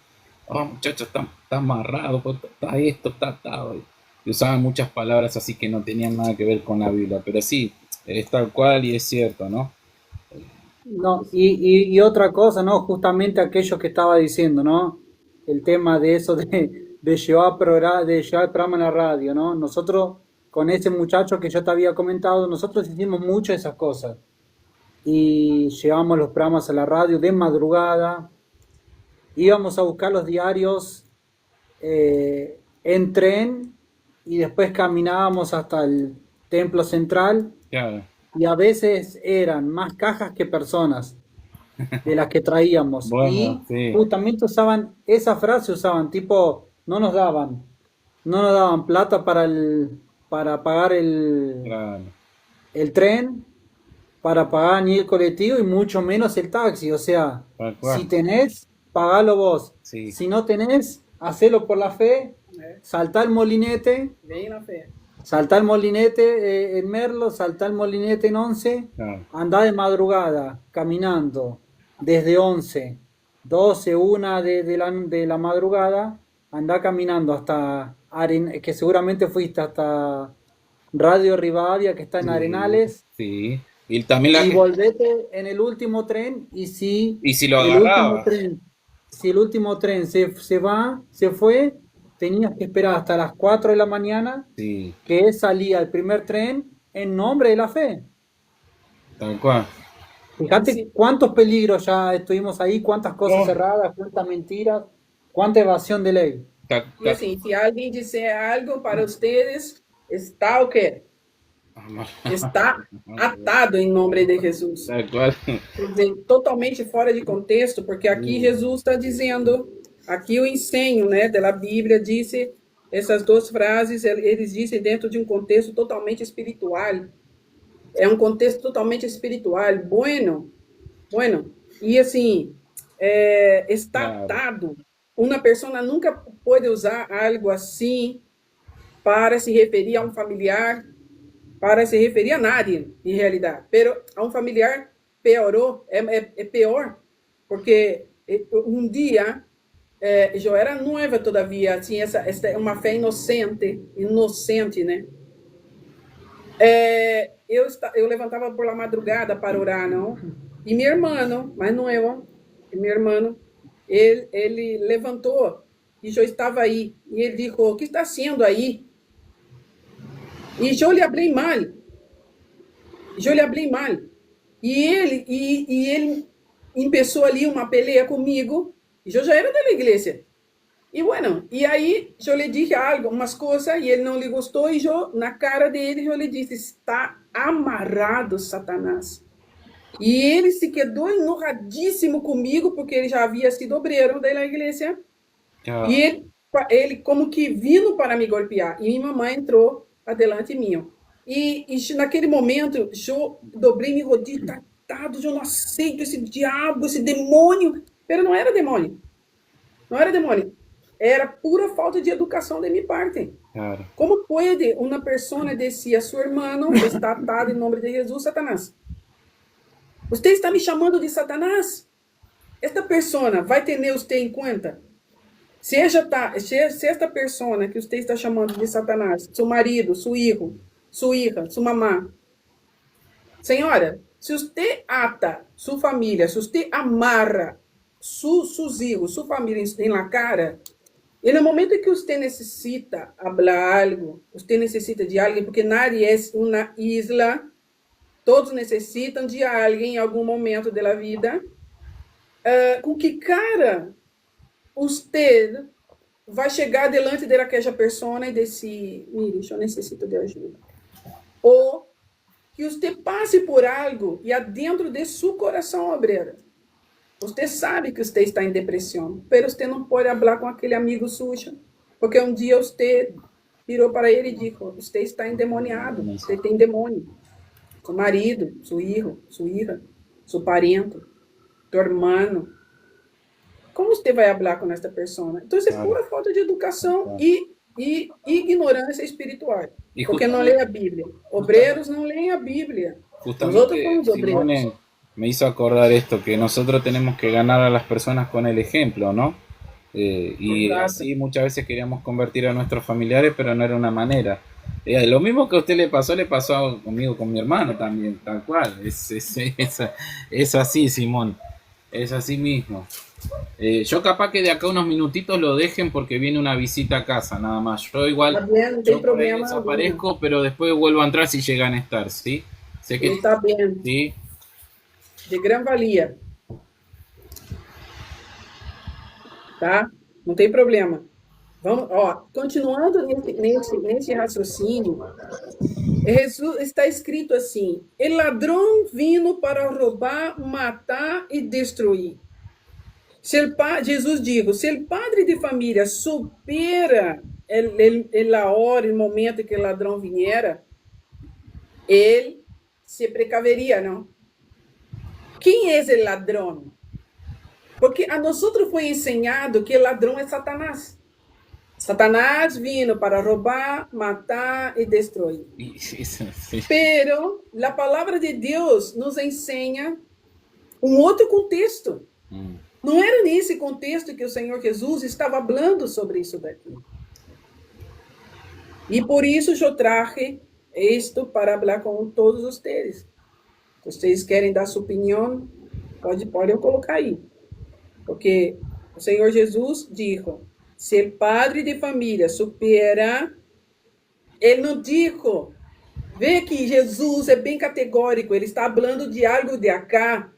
oh muchacho, está amarrado, pues, está esto, está atado. Y usaban muchas palabras así que no tenían nada que ver con la Biblia. Pero sí, es tal cual y es cierto, ¿no? No, y otra cosa, ¿no? Justamente aquello que estaba diciendo, ¿no? El tema de eso de de llevar el programa en la radio, ¿no? Nosotros, con ese muchacho que yo te había comentado, nosotros hicimos mucho esas cosas. Y llevamos los programas a la radio de madrugada, íbamos a buscar los diarios en tren y después caminábamos hasta el templo central Claro, y a veces eran más cajas que personas de las que traíamos. bueno, Y sí, justamente usaban esa frase, usaban tipo, no nos daban plata para pagar claro, el tren, para pagar ni el colectivo y mucho menos el taxi. O sea, tal si cual, tenés, pagalo vos. sí, Si no tenés, hacelo por la fe, Né? saltá el molinete, Vem na fé. saltá el molinete en Merlo, saltá el molinete en Once, claro, andá de madrugada, caminando, desde 11, 12, 1 de la madrugada, andá caminando hasta, que seguramente fuiste hasta Radio Rivadavia, que está en sí, Arenales, sí. Y también y volvete en el último tren, y si y si lo el último agarrabas, tren, si el último tren se fue, tenías que esperar hasta las 4 de la mañana, sí, que salía el primer tren en nombre de la fe. tal cual. Fíjate Se, cuántos peligros ya estuvimos ahí, cuántas cosas Oh, cerradas, cuántas mentiras, cuánta evasión de ley. e assim, se alguém disser algo para vocês, está o quê? Está atado em nome de Jesus. tal cual. Quer dizer, totalmente fora de contexto, porque aqui Jesus está dizendo, aqui o ensino, né, da Bíblia disse essas duas frases, eles dizem dentro de um contexto totalmente espiritual. É um contexto totalmente espiritual. Bueno. E assim, está Claro, atado. Uma pessoa nunca pode usar algo assim para se referir a um familiar, para se referir a nadie, em realidade. Pero a um familiar piorou, é pior, porque um dia eu era noiva todavia, tinha essa uma fé inocente, né? Eu levantava por la madrugada para orar, não? E meu irmão, mais novo, meu irmão, ele levantou e eu estava aí. E ele disse: o que está sendo aí? E eu lhe abri mal. yo le hablé mal. Y él empezó ali una pelea conmigo, y yo ya era de la iglesia. Y bueno, y ahí yo le dije algo, unas cosas, y él no le gustó, y yo, na cara de él, yo le dije, está amarrado, Satanás. E ele se quedou enojadíssimo comigo, porque ele já havia sido obreiro da igreja. Claro. E ele como que vindo para me golpear. E minha mamãe entrou adelante minha. E naquele momento, eu dobrei meu rodilho, tratado, eu não aceito esse diabo, esse demônio. Mas não era demônio. Não era demônio. Era pura falta de educação de minha parte. Claro. Como pode uma pessoa dizer a seu irmão, está atado em nome de Jesus, Satanás? Você está me chamando de Satanás? Esta pessoa vai ter você em conta? Se esta pessoa que você está chamando de Satanás, seu marido, seu filho, sua hija, sua mamã, senhora, se você ata sua família, se você amarra seus filhos, sua família em la cara, e no momento que você necessita falar algo, você necessita de alguém, porque nadie é uma isla, todos necessitam de alguém em algum momento da vida. Com que cara você vai chegar delante daquela pessoa e dizer, mire, eu necessito de ajuda? Ou que você passe por algo e dentro de seu coração, obreira, você sabe que você está em depressão, mas você não pode falar com aquele amigo sujo, porque um dia você virou para ele e disse, você está endemoniado, você tem demônio. Seu marido, seu filho, sua hija, seu parente, seu irmão. Como você vai falar com esta pessoa? Então, isso é pura falta de educação e ignorância espiritual. Porque não lê a Bíblia. Obreros não leem a Bíblia. Nosotros somos obreros. Simone me hizo acordar esto, que nosotros tenemos que ganar a las personas con el ejemplo, ¿no? Y así muchas veces queríamos convertir a nuestros familiares, pero no era una manera. Lo mismo que a usted le pasó conmigo, con mi hermano también, tal cual. Es así, Simón. Es así mismo. Yo capaz que de acá unos minutitos lo dejen porque viene una visita a casa, nada más. Yo igual bien, yo por ahí desaparezco, pero después vuelvo a entrar si llegan a estar, ¿sí? Sé que está bien. ¿sí? De gran valia. Tá? Não tem problema. Vamos, continuando nesse raciocínio, Jesus está escrito assim: o ladrão vino para roubar, matar e destruir. Jesus dijo, se o padre de família supera a hora, o momento que o ladrão viera, ele se precaveria, não? Quem é o ladrão? Porque a nós foi ensinado que o ladrão é Satanás. Satanás vino para roubar, matar e destruir. Pero a palavra de Deus nos ensina outro contexto. Não era nesse contexto que o Senhor Jesus estava falando sobre isso daqui. E por isso eu traje isto para falar com todos vocês. Se vocês querem dar sua opinião, podem colocar aí. Porque o Senhor Jesus disse, se o padre de família supera, ele não disse, vê que Jesus é bem categórico, ele está falando de algo de acá,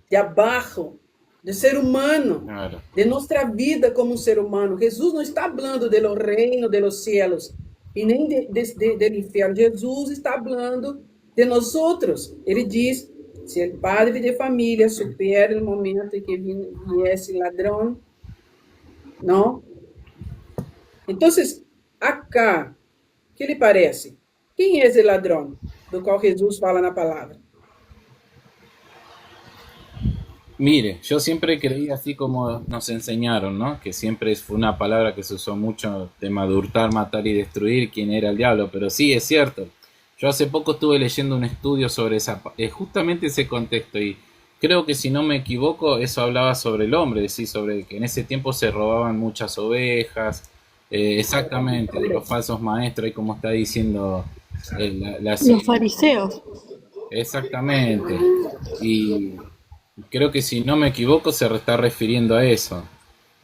de abaixo, de ser humano, de nossa vida como ser humano. Jesus não está falando do reino de los cielos e nem do inferno. Jesus está falando de nós outros. Ele diz, se o padre de família supera o momento em que viesse ladrão, não? Então, acá, o que lhe parece? Quem é esse ladrão do qual Jesus fala na palavra? Mire, yo siempre creí así como nos enseñaron, ¿no? Que siempre fue una palabra que se usó mucho, tema de hurtar, matar y destruir, quién era el diablo, pero sí, es cierto. Yo hace poco estuve leyendo un estudio sobre justamente ese contexto y creo que si no me equivoco, eso hablaba sobre el hombre, es decir, sobre que en ese tiempo se robaban muchas ovejas, exactamente, de los falsos maestros, y como está diciendo los fariseos. Exactamente, y creo que si no me equivoco se está refiriendo a eso.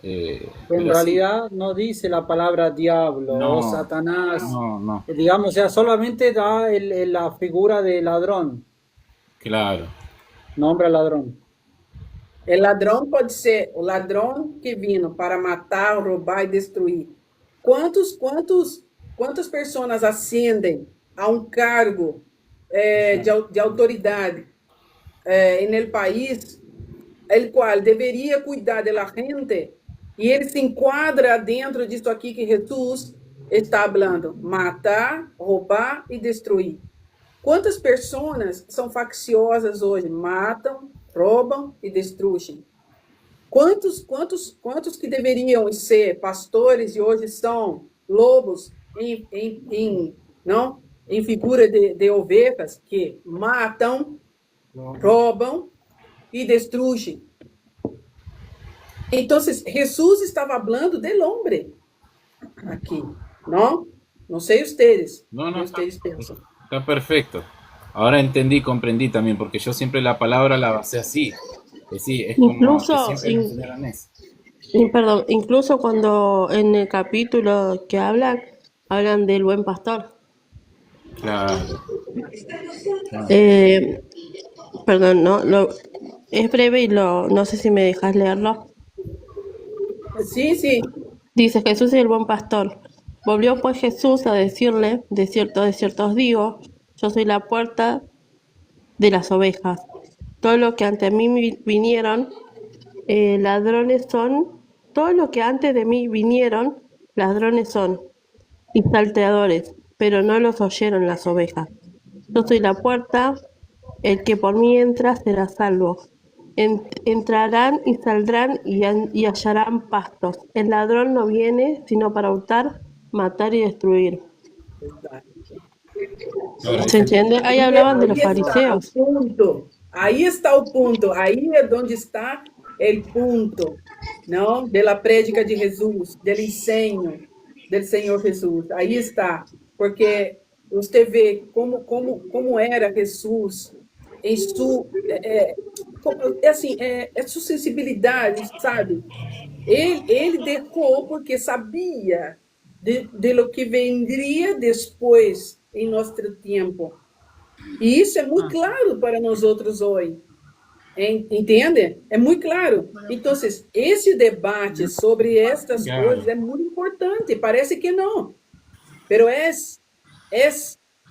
En realidad no dice la palabra diablo o Satanás. No. Digamos, o sea, solamente da la figura de ladrón. Claro. Nombra al ladrón. O ladrão pode ser o ladrão que vino para matar, roubar e destruir. Quantas pessoas ascendem a um cargo de autoridade en el país, el qual deveria cuidar da gente, e ele se enquadra dentro disso aqui que Jesus está falando: matar, roubar e destruir. Quantas pessoas são facciosas hoje? Matam, roubam e destruem. Quantos que deveriam ser pastores e hoje são lobos não, em figura de ovelhas que matam, roubam e destruem? Então, Jesus estava falando del hombre aqui, não? Não sei ustedes, No, no, que ustedes pensam. está perfecto. Ahora entendí, comprendí también, porque yo siempre la palabra la basé así. Sí, es como que Incluso, siempre me enseñaron eso. perdón, incluso cuando en el capítulo que hablan del buen pastor. Claro, claro. Eh, perdón, no, es breve y no sé si me dejas leerlo. Sim, sim. Dice: Jesús es el buen pastor. Volvió pues Jesús a decirle: de cierto os digo, yo soy la puerta de las ovejas. Todo lo que ante mí vinieron, ladrones son, todo lo que antes de mí vinieron, ladrones son y salteadores, pero no los oyeron las ovejas. Yo soy la puerta, el que por mí entra será salvo. Entrarán y saldrán y hallarán pastos. El ladrón no viene sino para hurtar, matar y destruir. ¿Se entiende? Ahí hablaban de los Aí está o fariseos. ponto. Aí está o ponto. Aí é onde está o ponto, não? Da prédica de Jesus, do ensino do Senhor Jesus. Aí está. Porque você vê como era Jesus em sua sensibilidade, sabe? Ele deixou porque sabia de lo que vendria depois em nosso tempo. E isso é muito claro para nós outros hoje. Entende? É muito claro. Então, esse debate sobre estas Claro. coisas é muito importante. Parece que não. Mas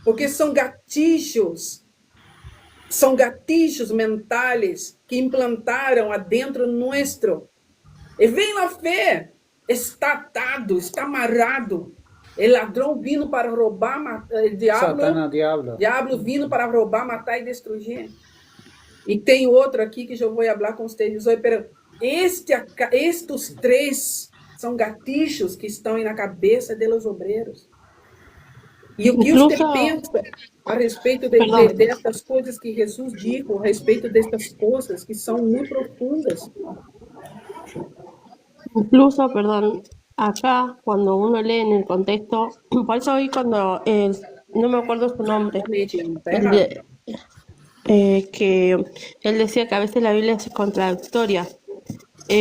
porque são gatilhos mentais que implantaram adentro nosso. E vem a fé, está atado, está amarrado. O ladrão vindo para roubar, o Satanás, diablo. diabo vindo para roubar, matar e destruir. E tem outro aqui que eu vou falar com vocês hoje, pero estes três são gatilhos que estão na cabeça dos obreiros. E o que você Incluso, pensa a respeito perdón, destas coisas que Jesus disse, a respeito destas coisas que são muito profundas? incluso, perdón, acá cuando uno lee en el contexto, por eso hoy cuando, no me acuerdo su nombre, Realmente, não está el errado. que él decía que a veces la Biblia es contradictoria.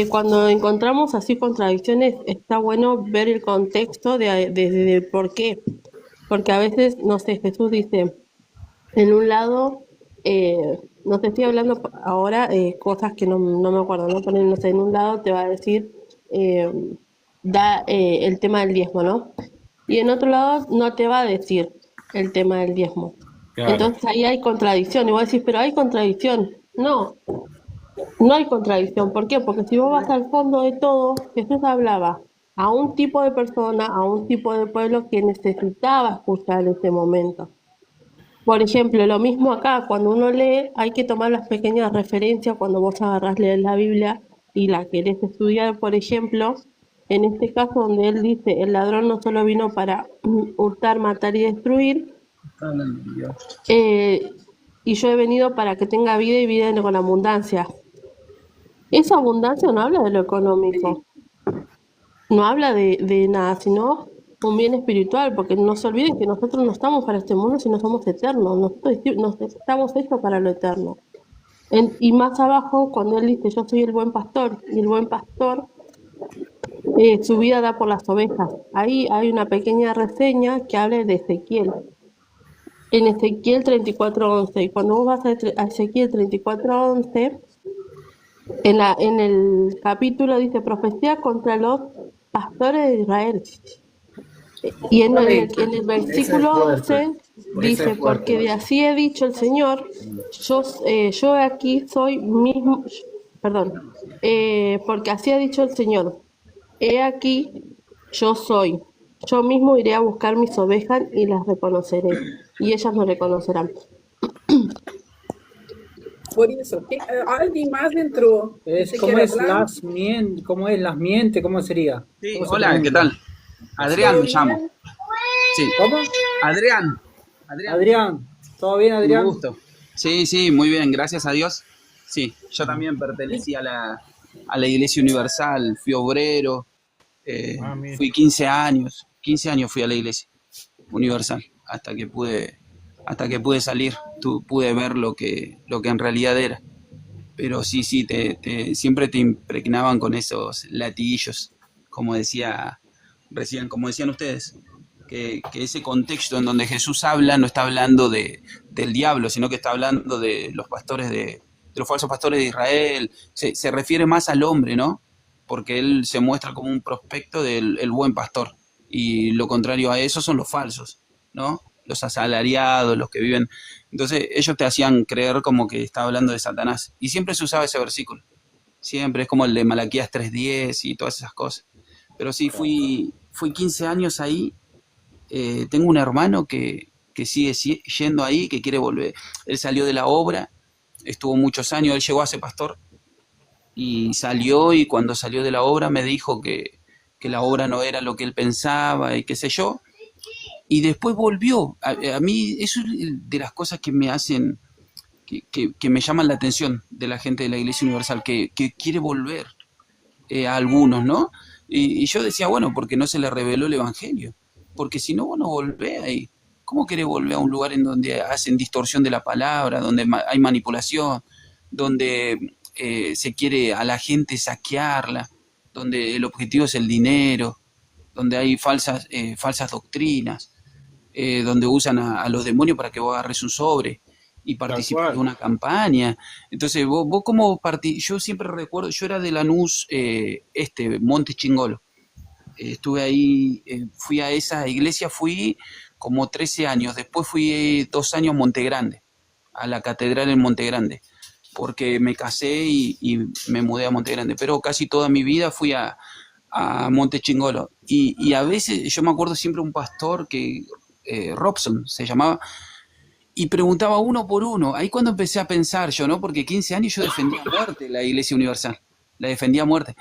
Cuando encontramos así contradicciones, está bueno ver el contexto de por qué. Porque a veces, no sé, Jesús dice, en un lado, no te estoy hablando ahora cosas que no me acuerdo, ¿no? Pero, no sé, en un lado te va a decir, da el tema del diezmo, ¿no? Y en otro lado no te va a decir el tema del diezmo. Claro. Entonces ahí hay contradicción. Y vos decís, pero hay contradicción. No, no hay contradicción. ¿Por qué? Porque si vos vas al fondo de todo, Jesús hablaba a un tipo de persona, a un tipo de pueblo que necesitaba escuchar en ese momento. Por ejemplo, lo mismo acá, cuando uno lee, hay que tomar las pequeñas referencias cuando vos agarrás leer la Biblia y la querés estudiar, por ejemplo, en este caso donde él dice, el ladrón no solo vino para hurtar, matar y destruir, y yo he venido para que tenga vida y vida con abundancia. Esa abundancia no habla de lo económico, no habla de nada, sino un bien espiritual, porque no se olviden que nosotros no estamos para este mundo, sino somos eternos, nosotros estamos hechos para lo eterno. Y más abajo, cuando él dice, yo soy el buen pastor, y el buen pastor su vida da por las ovejas. Ahí hay una pequeña reseña que habla de Ezequiel. en Ezequiel 34:11. Y cuando vos vas a Ezequiel 34:11, en el capítulo dice profecía contra los pastores de Israel. Y en el Ese es versículo fuerte. 11 Ese dice, es fuerte. porque de así he dicho el Señor, yo aquí soy mismo, perdón, porque así ha dicho el Señor, he aquí yo soy, yo mismo iré a buscar mis ovejas y las reconoceré, y ellas me reconocerán. Por isso, alguém mais entrou e Es, se ¿cómo quer es falar? las miente? ¿Cómo es las miente? ¿Cómo sería? Sí, ¿Cómo se hola, ¿qué pronuncia? tal? Adrián me llamo. Florian, Sí, ¿Cómo? Adrián. Adrián, Adrián. ¿Todo bien, un Adrián? gusto. Sí, sí, muy bien, gracias a Dios. Sí, yo también pertenecí a la Iglesia Universal, fui obrero, fui 15 años fui a la Iglesia Universal, hasta que pude salir, pude ver lo que en realidad era. Pero sí, sí, siempre te impregnaban con esos latiguillos, como decía recién, como decían ustedes, que ese contexto en donde Jesús habla no está hablando del diablo, sino que está hablando de los pastores de los falsos pastores de Israel, se refiere más al hombre, ¿no? Porque él se muestra como un prospecto del el buen pastor, y lo contrario a eso son los falsos, ¿no? Los asalariados, los que viven. Entonces ellos te hacían creer como que estaba hablando de Satanás. Y siempre se usaba ese versículo. Siempre es como el de Malaquías 3:10 y todas esas cosas. Pero sí, fui 15 años ahí. Tengo un hermano que sigue yendo ahí, que quiere volver. Él salió de la obra, estuvo muchos años, él llegó a ser pastor y salió, y cuando salió de la obra me dijo que la obra no era lo que él pensaba y qué sé yo. Y después volvió. A mí eso es de las cosas que me hacen, que me llaman la atención de la gente de la Iglesia Universal, que quiere volver, a algunos, ¿no? Y yo decía, bueno, porque no se le reveló el Evangelio. Porque si no, vos no volvés ahí. ¿Cómo querés volver a un lugar en donde hacen distorsión de la palabra, donde hay manipulación, donde se quiere a la gente saquearla, donde el objetivo es el dinero, donde hay falsas doctrinas, donde usan a los demonios para que vos agarres un sobre y Tal participes de cual. una campaña? Entonces, vos como yo siempre recuerdo, yo era de Lanús, Monte Chingolo. Estuve ahí, fui a esa iglesia, fui como 13 años, después fui 2 años a Monte Grande, a la catedral en Monte Grande, porque me casé y me mudé a Monte Grande, pero casi toda mi vida fui a Monte Chingolo. Y a veces, yo me acuerdo siempre un pastor que, Robson se llamaba, y preguntaba uno por uno. Ahí cuando empecé a pensar yo, ¿no? Porque 15 años yo defendía a muerte la Iglesia Universal, la defendía a muerte.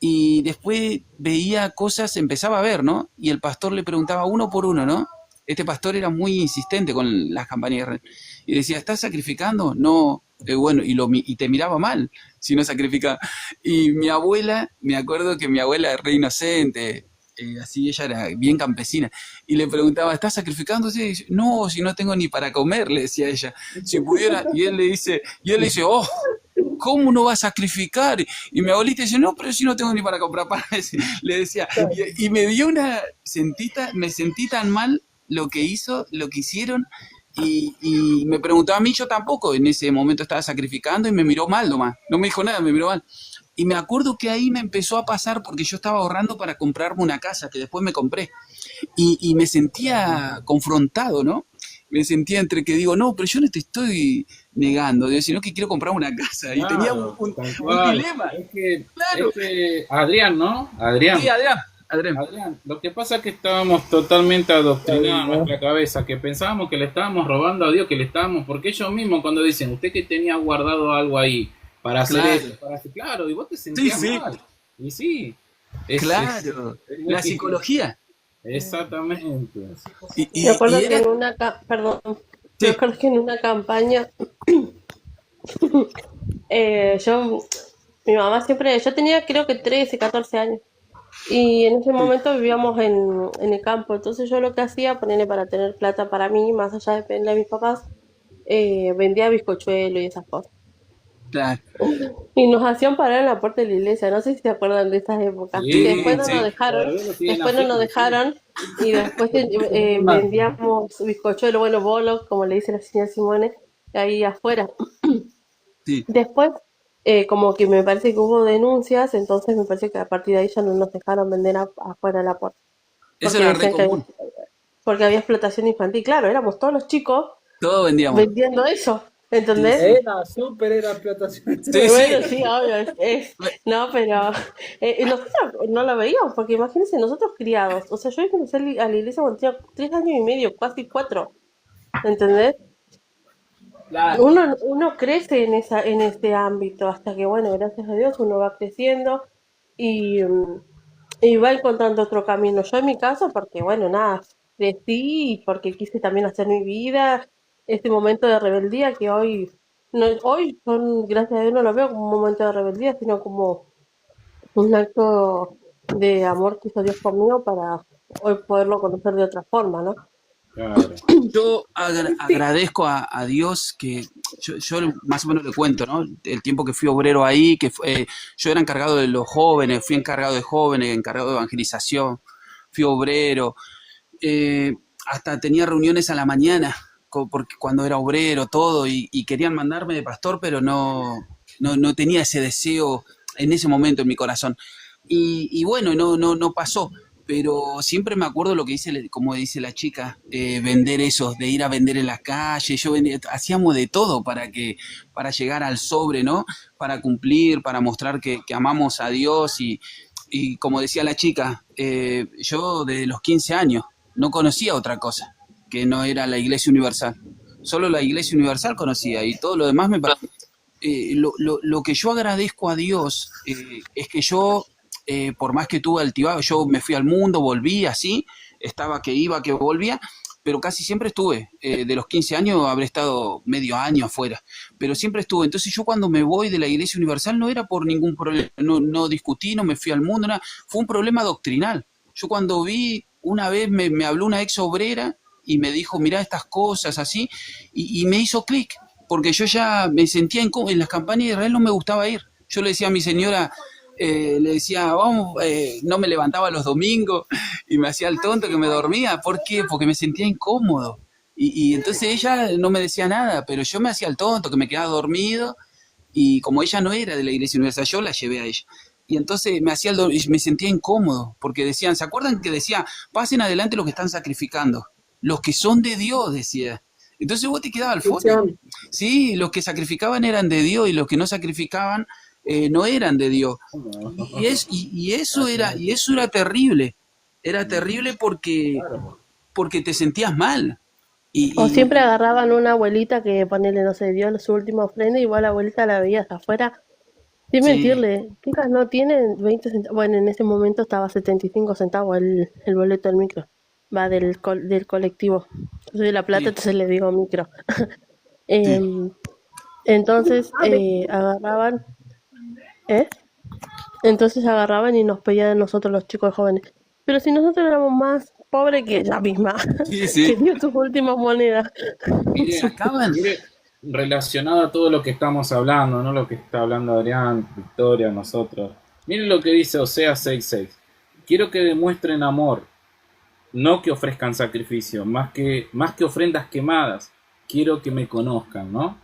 Y después veía cosas, empezaba a ver, ¿no? Y el pastor le preguntaba uno por uno, ¿no? Este pastor era muy insistente con las campañas de guerra. Y decía, ¿estás sacrificando? No. Bueno, y te miraba mal si no sacrificaba. Y mi abuela, me acuerdo que mi abuela era re inocente, así ella era bien campesina, y le preguntaba, ¿estás sacrificando? Sí, dice, no, si no tengo ni para comer, le decía ella, si pudiera, y él le dice, oh, ¿cómo no va a sacrificar? Y mi abuelita dice, no, pero si no tengo ni para comprar pan, le decía, y me dio me sentí tan mal lo que hicieron, y me preguntaba a mí, yo tampoco en ese momento estaba sacrificando, y me miró mal nomás, no me dijo nada, me miró mal. Y me acuerdo que ahí me empezó a pasar porque yo estaba ahorrando para comprarme una casa que después me compré. Y me sentía confrontado, ¿no? Me sentía entre que digo, no, pero yo no te estoy negando, digo, sino que quiero comprar una casa. Y tenía un, Claro, un- tal un cual. dilema. Es Claro. que Adrián, ¿no? Sí, Adrián. Adrián. Adrián. Adrián, lo que pasa es que estábamos totalmente adoctrinados en nuestra cabeza, que pensábamos que le estábamos robando a Dios, que le estábamos, porque ellos mismos cuando dicen, usted que tenía guardado algo ahí para hacer Claro. eso, para hacer, claro, y vos te Sí, sentías sí. mal. Y sí, Claro. es muy La difícil. psicología. Exactamente. Y, Me y, acuerdo y que era. perdón, me Sí. acuerdo que en una campaña, yo, mi mamá siempre, yo tenía creo que 13, 14 años. Y en ese momento vivíamos en el campo, entonces yo lo que hacía, ponerle para tener plata para mí, más allá de pedirle a mis papás, vendía bizcochuelo y esas cosas. Claro. Y nos hacían parar en la puerta de la iglesia, no sé si se acuerdan de esas épocas. Que Sí, después no nos Sí. dejaron, todavía lo siguen después no nos haciendo, sí. dejaron y después vendíamos bizcochuelo, bueno, bolos, como le dice la señora Simone, ahí afuera. Sí. Después, como que me parece que hubo denuncias, entonces me parece que a partir de ahí ya no nos dejaron vender afuera de la puerta, Eso porque era re decían que común. porque había explotación infantil. Claro, éramos todos los chicos Todos vendíamos. vendiendo eso, Sí, ¿entendés? sí. Era explotación. Sí, Bueno, sí. sí, obvio, no, pero nosotros no lo veíamos, porque imagínense, nosotros criados, o sea, yo empecé a la iglesia cuando tenía 3 años y medio, casi 4, ¿entendés? Claro. Uno crece en este ámbito hasta que, bueno, gracias a Dios uno va creciendo y, y va encontrando otro camino. Yo en mi caso, porque, bueno, nada, crecí y porque quise también hacer mi vida, este momento de rebeldía que hoy, no, hoy son, gracias a Dios no lo veo como un momento de rebeldía, sino como un acto de amor que hizo Dios conmigo para hoy poderlo conocer de otra forma, ¿no? Claro. Yo agradezco a Dios que yo más o menos le cuento, ¿no? El tiempo que fui obrero ahí, yo era encargado de los jóvenes, fui encargado de jóvenes, encargado de evangelización, fui obrero, eh, hasta tenía reuniones a la mañana, porque cuando era obrero, todo, y querían mandarme de pastor, pero no tenía ese deseo en ese momento en mi corazón. Y bueno, no pasó. Pero siempre me acuerdo lo que dice, como dice la chica, vender esos, de ir a vender en la calle. Hacíamos de todo para llegar al sobre, ¿no? Para cumplir, para mostrar que amamos a Dios y como decía la chica, yo desde los 15 años no conocía otra cosa que no era la Iglesia Universal. Solo la Iglesia Universal conocía y todo lo demás lo que yo agradezco a Dios es que yo, por más que tuve altibajo, yo me fui al mundo, volví así, estaba que iba, que volvía, pero casi siempre estuve. De los 15 años habré estado medio año afuera, pero siempre estuve. Entonces yo cuando me voy de la Iglesia Universal no era por ningún problema, no discutí, no me fui al mundo, nada. Fue un problema doctrinal. Yo cuando vi, una vez me habló una ex obrera y me dijo, mirá estas cosas así, y me hizo clic, porque yo ya me sentía en las campañas de Israel no me gustaba ir. Yo le decía a mi señora, le decía, vamos, no me levantaba los domingos y me hacía el tonto que me dormía. ¿Por qué? Porque me sentía incómodo. Y entonces ella no me decía nada, pero yo me hacía el tonto, que me quedaba dormido. Y como ella no era de la Iglesia Universal, yo la llevé a ella. Y entonces me sentía incómodo, porque decían, ¿se acuerdan que decía, pasen adelante los que están sacrificando? Los que son de Dios, decía. Entonces vos te quedabas al fondo. Sí, los que sacrificaban eran de Dios y los que no sacrificaban no eran de Dios. Y eso era terrible. Era terrible porque te sentías mal. O Y, siempre agarraban una abuelita que, ponele, no sé, dio su última ofrenda y igual la abuelita la veías afuera. Sin sí, mentirle, chicas, no tienen 20 centavos. Bueno, en ese momento estaba 75 centavos el boleto del micro. Va del colectivo. Yo soy de La Plata, sí, entonces le digo micro. sí. Em, entonces agarraban, ¿eh? Entonces agarraban y nos pedían a nosotros los chicos jóvenes. Pero si nosotros éramos más pobres que ella misma, Sí, que sí. dio sus últimas monedas. Mire, Sacaban. mire, relacionado a todo lo que estamos hablando, ¿no? Lo que está hablando Adrián, Victoria, nosotros. Mire lo que dice Oseas 6:6. Quiero que demuestren amor, no que ofrezcan sacrificio, más que ofrendas quemadas. Quiero que me conozcan, ¿no?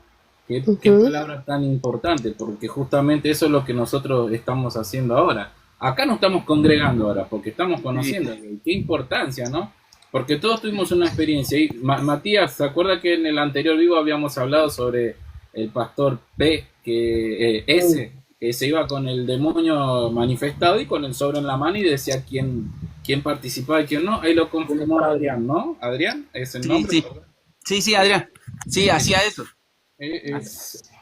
Qué Ujú. palabra tan importante, porque justamente eso es lo que nosotros estamos haciendo ahora. Acá nos estamos congregando ahora, porque estamos Sí, conociendo. Qué importancia, ¿no? Porque todos tuvimos una experiencia. Y Matías, ¿se acuerda que en el anterior vivo habíamos hablado sobre el pastor P, que se iba con el demonio manifestado y con el sobre en la mano y decía quién participaba y quién no? Ahí lo confirmó Adrián, ¿no? ¿Adrián? ¿Es el sí, nombre? sí. Sí, sí, Adrián. Sí, hacía eso.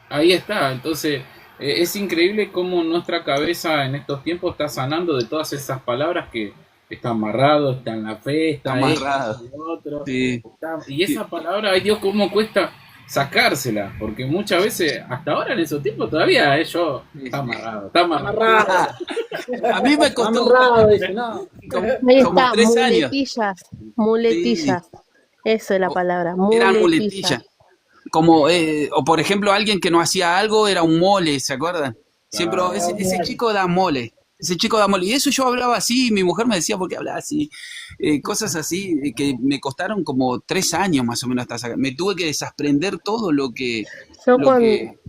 Ahí está, entonces es increíble cómo nuestra cabeza en estos tiempos está sanando de todas esas palabras que está amarrado, está en la fe, Está está esto, está amarrado. lo otro, Sí, y sí. esa palabra, ay Dios, cómo cuesta sacársela, porque muchas veces, hasta ahora en esos tiempos todavía, yo, Sí. está amarrado. A mí me costó Amarrado, dice, no. Ahí como está, 3 años. muletillas, Sí, muletillas. Eso es la palabra, eran muletillas. muletillas. como, o por ejemplo, alguien que no hacía algo era un mole, ¿se acuerdan? Siempre, ese chico da mole. Ese chico da mole. Y eso yo hablaba así, mi mujer me decía, ¿por qué hablaba así? Cosas así que me costaron como 3 años más o menos hasta sacar. Me tuve que desaprender todo Yo lo cuando, que,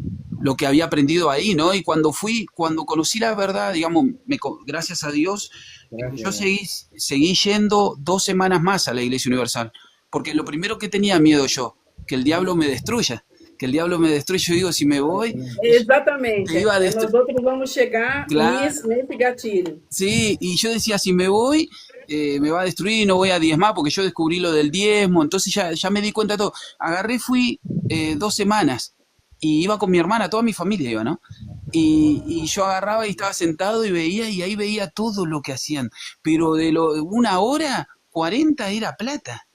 lo que había aprendido ahí, ¿no? Y cuando conocí la verdad, digamos, gracias a Dios, yo seguí yendo 2 semanas más a la Iglesia Universal. Porque lo primero que tenía miedo yo, que el diablo me destruya. Que el diablo me destruya. Yo digo, si me voy, te Exatamente. iba a Nós destruir. outros vamos chegar Claro. nesse gatilho. Sí, y yo decía, si me voy, me va a destruir y no voy a diezmar, porque yo descubrí lo del diezmo, entonces ya me di cuenta de todo. Agarré, fui 2 semanas y iba con mi hermana, toda mi familia iba, ¿no? Y yo agarraba y estaba sentado y veía, y ahí veía todo lo que hacían, pero de 1 hora, 40 era plata.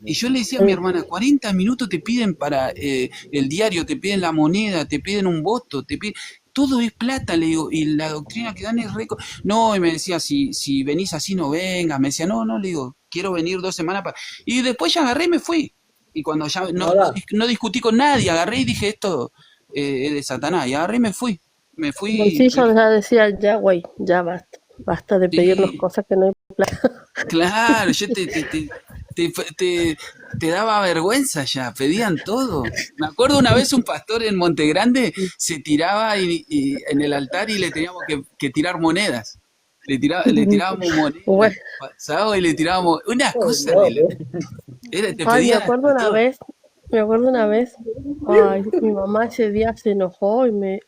Y yo le decía a mi hermana, 40 minutos te piden para el diario, te piden la moneda, te piden un voto, te piden... Todo es plata, le digo, y la doctrina que dan es récord. No, y me decía, si venís así no vengas. Me decía, no, le digo, quiero venir 2 semanas para... Y después ya agarré y me fui. Y cuando ya Nada. no discutí con nadie, agarré y dije, esto es de Satanás. Y agarré y me fui. Me sí, fui, yo ya decía, ya, güey, ya basta. Basta de pedirnos sí, cosas que no hay plata. claro, yo te, te- te daba vergüenza ya, pedían todo. Me acuerdo una vez un pastor en Montegrande se tiraba y en el altar y le teníamos que tirar monedas. Le tirábamos Güey, monedas, pasaba y le tirábamos unas Oh, cosas no, te ay, pedía de todo. me acuerdo una vez, ay, mi mamá ese día se enojó y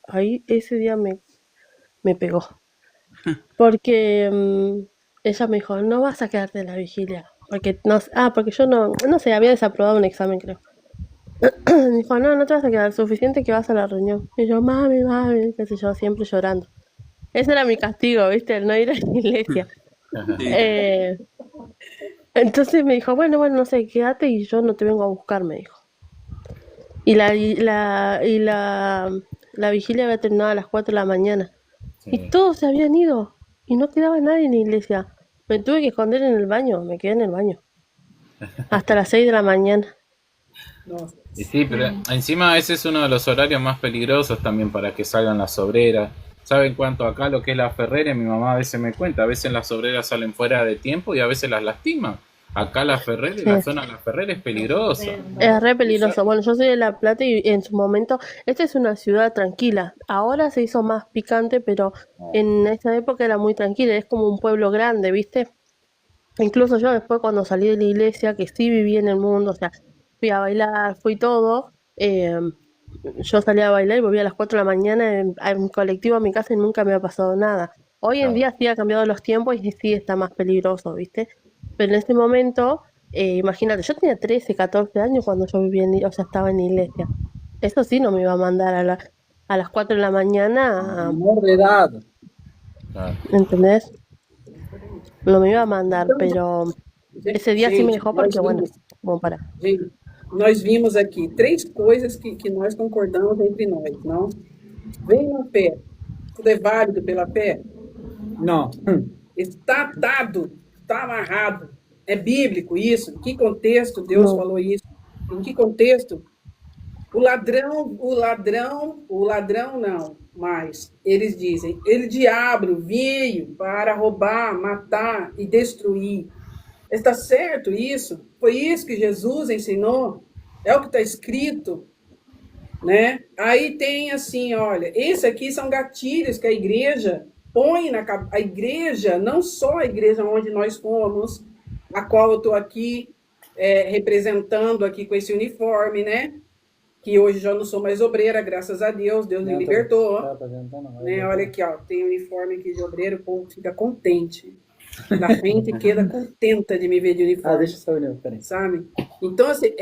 ese día me pegó. Porque ella me dijo, no vas a quedarte en la vigilia. Porque no, porque yo no sé, había desaprobado un examen, creo. Me dijo, no, no te vas a quedar, suficiente que vas a la reunión. Y yo, mami, qué sé yo, siempre llorando. Ese era mi castigo, ¿viste? El no ir a la iglesia. Sí. Eh, entonces me dijo, bueno, no sé, quédate y yo no te vengo a buscar, me dijo. La vigilia había terminado a las 4 de la mañana. Y Sí. todos se habían ido. Y no quedaba nadie en la iglesia. Me tuve que esconder en el baño, me quedé en el baño. Hasta las 6 de la mañana. Nossa. Y sí, pero encima ese es uno de los horarios más peligrosos también para que salgan las obreras. ¿Saben cuánto acá lo que es la ferrera? Mi mamá a veces me cuenta, a veces las obreras salen fuera de tiempo y a veces las lastiman. Acá la ferrera y Sí. la zona de la ferrera es peligrosa. Es re peligroso. Bueno, yo soy de La Plata y en su momento, esta es una ciudad tranquila. Ahora se hizo más picante, pero en esa época era muy tranquila. Es como un pueblo grande, ¿viste? Incluso yo después cuando salí de la iglesia, que sí viví en el mundo, o sea, fui a bailar, fui todo, yo salía a bailar y volvía a las 4 de la mañana en colectivo a mi casa y nunca me ha pasado nada. Hoy en día sí ha cambiado los tiempos y sí está más peligroso, ¿viste? Pero en ese momento, imagínate, yo tenía 13, 14 años cuando yo vivía o sea, estaba en la iglesia. Eso sí no me iba a mandar a las 4 de la mañana, menor de edad. Claro. ¿entendés? No me iba a mandar, pero ese día sí me Gente, dejó porque, bueno, como para... gente, nós vimos aqui 3 coisas que nós concordamos entre nós, não? Vem na fé. Tudo é válido pela fé? No. Está atado, está amarrado. É bíblico isso? Em que contexto Deus No. falou isso? Em que contexto? O ladrão não, mas eles dizem, ele diabo veio para roubar, matar e destruir. Está certo isso? Foi isso que Jesus ensinou? É o que está escrito, né? Aí tem assim, olha, esse aqui são gatilhos que a igreja põe a igreja, não só a igreja onde nós fomos, a qual eu estou aqui representando aqui com esse uniforme, né? Que hoje já não sou mais obreira, graças a Deus, Deus me libertou, né? Olha aqui, ó, tem uniforme aqui de obreiro, o povo fica contente. A gente queda contenta de me ver de uniforme. Deixa eu só ver, peraí. Sabe? Então, assim,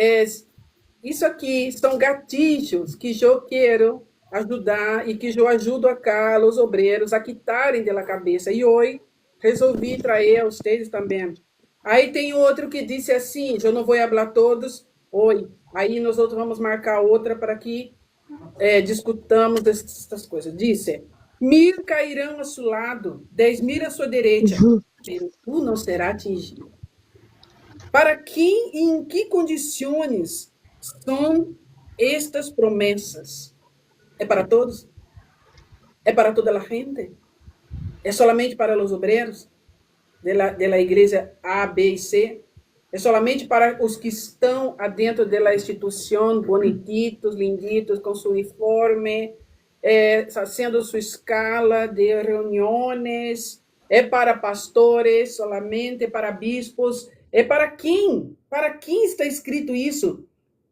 isso aqui são gatilhos que eu quero ajudar e que eu ajudo a cá, os obreiros, a quitarem da cabeça. E hoje resolvi trazer a vocês também. Aí tem outro que disse assim, eu não vou falar todos, hoje. Aí nós outros vamos marcar outra para que discutamos dessas coisas. Disse, 1000 cairão a seu lado, 10.000 à sua direita, mas tu não será atingido. Para que, em que condições são estas promessas é para todos? É para toda a gente? É solamente para os obreiros de la igreja A, B e C? É solamente para os que estão adentro da instituição, bonititos, linditos, com seu uniforme, fazendo sua escala de reuniões? É para pastores solamente, para bispos? É para quem? Para quem está escrito isso?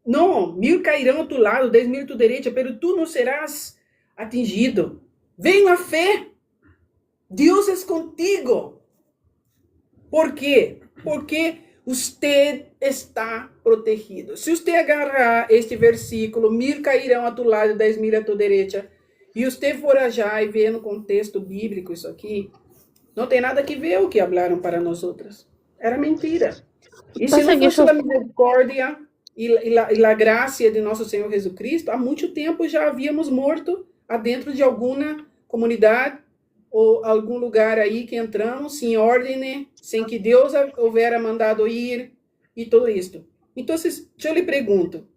Não, 1000 cairão a tu lado, 10.000 a tu direita, pero tu não serás atingido. Vem a fé. Deus é contigo. Por quê? Porque você está protegido. Se você agarrar este versículo, 1000 cairão a tu lado, 10.000 a tu direita, e você for já e ver no contexto bíblico isso aqui, não tem nada que ver o que falaram para nós outras. Era mentira. E se Pasa não que fosse ellos, a misericórdia e a graça de nosso Senhor Jesus Cristo, há muito tempo já havíamos morto adentro de alguma comunidade ou algum lugar aí que entramos sem ordem, sem que Deus houvera mandado ir e tudo isso. Então, eu lhe pergunto,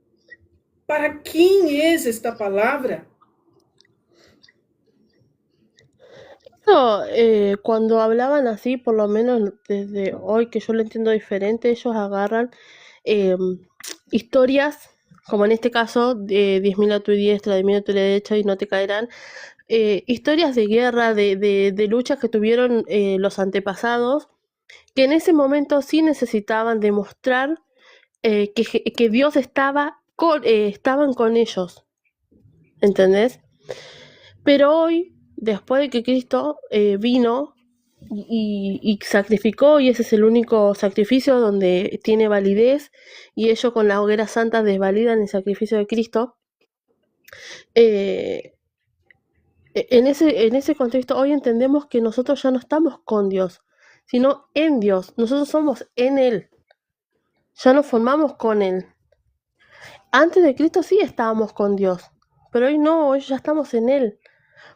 para quem é esta palavra? no, cuando hablaban así, por lo menos desde hoy que yo lo entiendo diferente, ellos agarran eh, historias, como en este caso, de 10.000 a tu diestra, 10.000 a tu derecha y no te caerán, historias de guerra, de luchas que tuvieron los antepasados, que en ese momento sí necesitaban demostrar que Dios estaban con ellos, ¿entendés? Pero hoy, después de que Cristo vino y sacrificó, y ese es el único sacrificio donde tiene validez, y ellos con la hoguera santa desvalidan el sacrificio de Cristo, eh, en ese contexto hoy entendemos que nosotros ya no estamos con Dios, sino en Dios. Nosotros somos en Él, ya nos formamos con Él. Antes de Cristo sí estábamos con Dios, pero hoy no, hoy ya estamos en Él.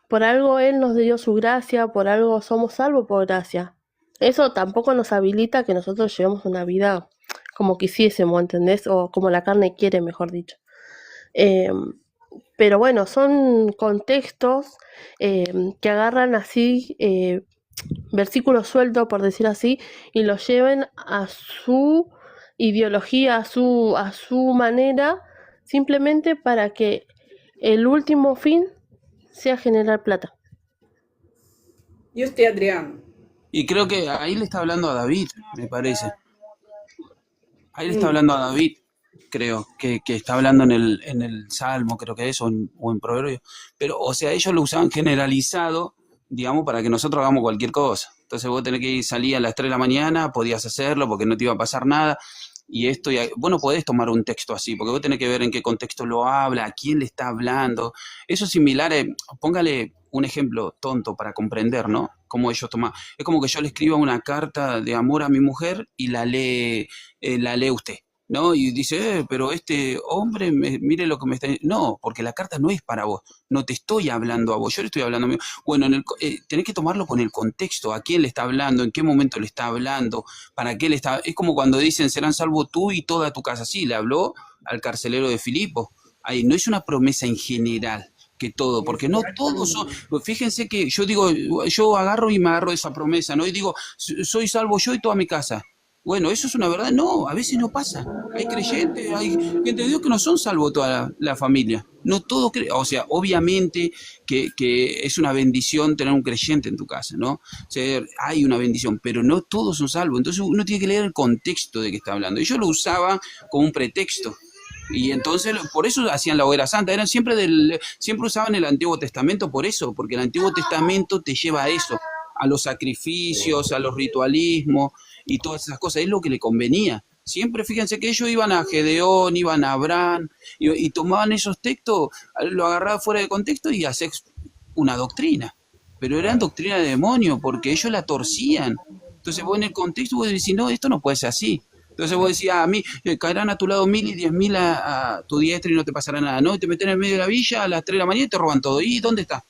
Por algo Él nos dio su gracia, por algo somos salvos por gracia. Eso tampoco nos habilita que nosotros llevemos una vida como quisiésemos, ¿entendés? O como la carne quiere, mejor dicho. Pero bueno, son contextos que agarran así versículos sueltos, por decir así, y los lleven a su ideología, a su manera, simplemente para que el último fin sea generar plata. E você, Adriano? Y creo que ahí le está hablando a David, me parece. Ahí le está hablando a David, creo, que está hablando en el Salmo, creo que es, o en Proverbio. Pero, o sea, ellos lo usaban generalizado, digamos, para que nosotros hagamos cualquier cosa. Entonces vos tenés que salir a las 3 de la mañana, podías hacerlo porque no te iba a pasar nada. Y esto, vos no podés tomar un texto así, porque vos tenés que ver en qué contexto lo habla, a quién le está hablando. Eso es similar, póngale un ejemplo tonto para comprender, ¿no? Cómo ellos toman. Es como que yo le escriba una carta de amor a mi mujer y la lee usted, ¿no? Y dice, pero este hombre, mire lo que me está... No, porque la carta no es para vos, no te estoy hablando a vos, yo le estoy hablando a mí. Bueno, tenés que tomarlo con el contexto, a quién le está hablando, en qué momento le está hablando, para qué le está... Es como cuando dicen, serán salvos tú y toda tu casa. Sí, le habló al carcelero de Filipo. Ahí no es una promesa en general, que todo, porque no todos son, fíjense que yo digo, yo agarro y me agarro de esa promesa, ¿no? Y digo, soy salvo yo y toda mi casa. Bueno, ¿eso es una verdad? No, a veces no pasa. Hay creyentes, hay gente de Dios que no son salvos toda la familia. No todos o sea, obviamente que es una bendición tener un creyente en tu casa, ¿no? O sea, hay una bendición, pero no todos son salvos. Entonces uno tiene que leer el contexto de que está hablando. Y yo lo usaba como un pretexto. Y entonces, por eso hacían la hoguera santa. Eran siempre usaban el Antiguo Testamento por eso, porque el Antiguo Testamento te lleva a eso, a los sacrificios, a los ritualismos y todas esas cosas. Es lo que le convenía. Siempre, fíjense que ellos iban a Gedeón, iban a Abraham, y tomaban esos textos, lo agarraban fuera de contexto y hacían una doctrina. Pero eran doctrina de demonio, porque ellos la torcían. Entonces vos en el contexto vos decís, no, esto no puede ser así. Entonces vos decías, a mí caerán a tu lado 1000 y 10.000 a tu diestra y no te pasará nada, ¿no? Y te meten en el medio de la villa a las 3 de la mañana y te roban todo. ¿Y dónde está?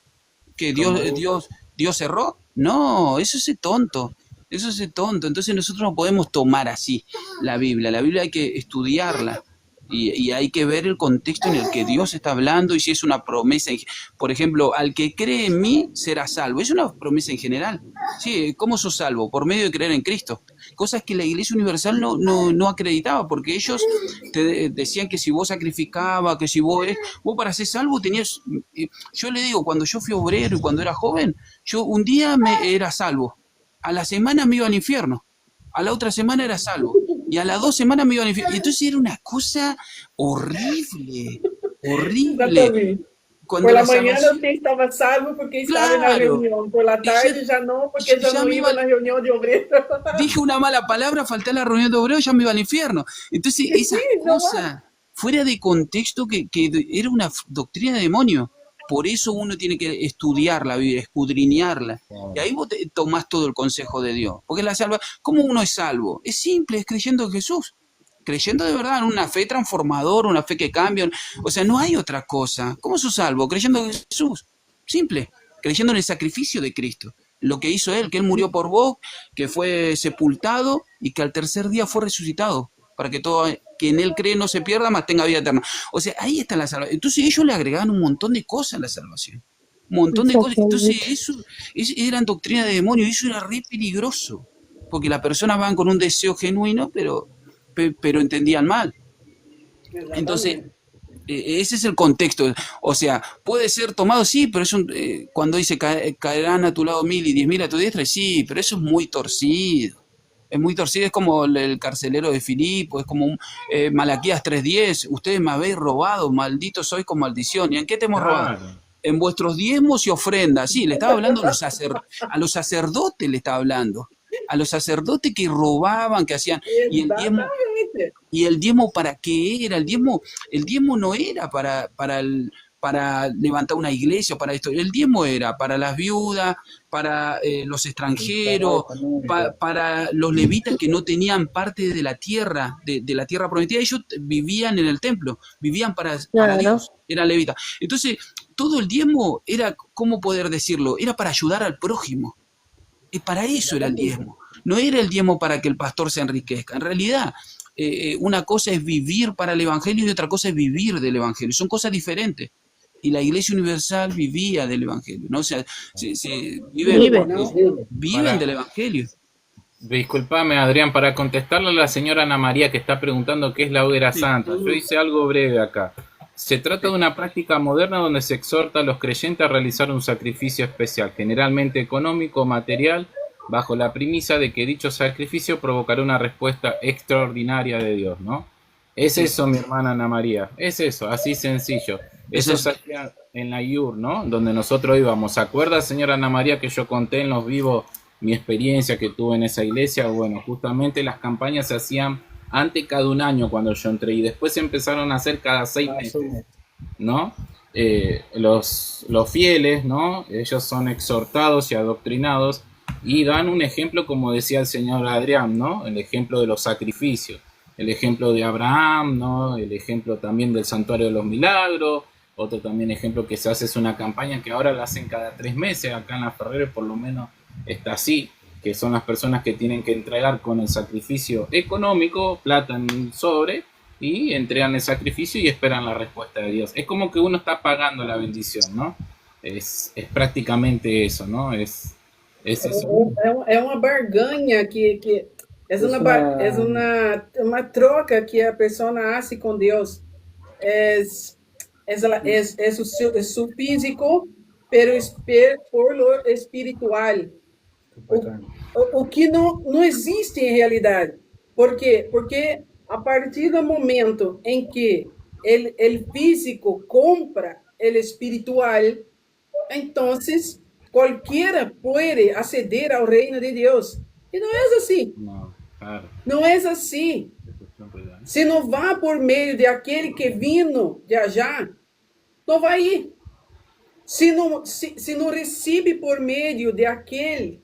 ¿Que Dios cerró? No, eso es tonto. Eso es tonto. Entonces nosotros no podemos tomar así la Biblia. La Biblia hay que estudiarla. Y hay que ver el contexto en el que Dios está hablando y si es una promesa. Por ejemplo, al que cree en mí será salvo. Es una promesa en general. Sí, ¿cómo sos salvo? Por medio de creer en Cristo. Cosas que la Iglesia Universal no acreditaba, porque ellos te decían que si vos sacrificabas, que si vos para ser salvo tenías... Yo le digo, cuando yo fui obrero y cuando era joven, yo un día me era salvo. A la semana me iba al infierno. A la otra semana era salvo. Y a las 2 semanas me iban a infierno. Y entonces era una cosa horrible, horrible. Exatamente. Cuando Por la la manhã salvación... você estava salvo porque estava na Claro, reunião. Por la y tarde já não, porque já ya não me ia iba, na reunião de obreiro. dije una mala palabra, falté a la reunión de obreros, ya me iba al infierno. Entonces esas Sim, não é? cosas, fuera de contexto, que era una doctrina de demonio. Por eso uno tiene que estudiar la Biblia, escudriñarla. Y ahí vos tomás todo el consejo de Dios. Porque ¿cómo uno es salvo? Es simple, es creyendo en Jesús. Creyendo de verdad en una fe transformadora, una fe que cambia. O sea, no hay otra cosa. ¿Cómo sos salvo? Creyendo en Jesús. Simple. Creyendo en el sacrificio de Cristo. Lo que hizo Él, que Él murió por vos, que fue sepultado y que al tercer día fue resucitado. Para que todo que en Él cree no se pierda, más tenga vida eterna. O sea, ahí está la salvación. Entonces ellos le agregaban un montón de cosas a la salvación. Un montón de cosas. Entonces eso eran doctrina de demonio. Y eso era re peligroso. Porque las personas van con un deseo genuino, pero entendían mal. Entonces, Exatamente. ese es el contexto. O sea, puede ser tomado, sí, pero es cuando dice caerán a tu lado 1000 y 10.000 a tu diestra, sí, pero eso es muy torcido. Es muy torcido, es como el carcelero de Filipo, es como Malaquías 3:10, ustedes me habéis robado, malditos sois con maldición. ¿Y en qué te hemos robado? Claro. En vuestros diezmos y ofrendas. Sí, le estaba hablando a los sacerdotes, le estaba hablando. A los sacerdotes que robaban, que hacían. Exatamente. ¿Y el diezmo para qué era? El diezmo no era para levantar una iglesia, para esto. El diezmo era para las viudas, para los extranjeros, para los levitas que no tenían parte de la tierra, de la tierra prometida. Ellos vivían en el templo, vivían para Claro. Dios, eran levitas. Entonces, todo el diezmo era, ¿cómo poder decirlo? Era para ayudar al prójimo. Y para eso era el diezmo. No era el diezmo para que el pastor se enriquezca. En realidad, una cosa es vivir para el Evangelio y otra cosa es vivir del Evangelio. Son cosas diferentes. Y la Iglesia Universal vivía del Evangelio, ¿no? O sea, Vive. viven del Evangelio. Disculpame, Adrián, para contestarle a la señora Ana María que está preguntando qué es la hoguera santa. Yo hice algo breve acá. Se trata de una práctica moderna donde se exhorta a los creyentes a realizar un sacrificio especial, generalmente económico o material, bajo la premisa de que dicho sacrificio provocará una respuesta extraordinaria de Dios, ¿no? Es eso, mi hermana Ana María, es eso, así sencillo. Eso se hacía en la IUR, ¿no? Donde nosotros íbamos. ¿Se acuerda, señora Ana María, que yo conté en los vivos mi experiencia que tuve en esa iglesia? Bueno, justamente las campañas se hacían antes cada un año cuando yo entré y después se empezaron a hacer cada 6 meses, ¿no? Los fieles, ¿no? Ellos son exhortados y adoctrinados y dan un ejemplo, como decía el señor Adrián, ¿no? El ejemplo de los sacrificios, el ejemplo de Abraham, ¿no? El ejemplo también del Santuario de los Milagros. Otro también ejemplo que se hace es una campaña que ahora la hacen cada 3 meses, acá en la Ferrer por lo menos está así, que son las personas que tienen que entregar con el sacrificio económico, plata en sobre, y entregan el sacrificio y esperan la respuesta de Dios. Es como que uno está pagando la bendición, ¿no? Es prácticamente eso, ¿no? Es eso. É uma barganha que uma troca que a pessoa hace com Deus. É su físico, pero por lo espiritual. O que não existe em realidade. Por quê? Porque a partir do momento em que el físico compra el espiritual, entonces cualquiera puede acceder ao reino de Deus. E não é assim. No, claro. Não é assim. Se não vá por meio de aquele que vino de allá, não vai ir. Se não recebe por meio de aquele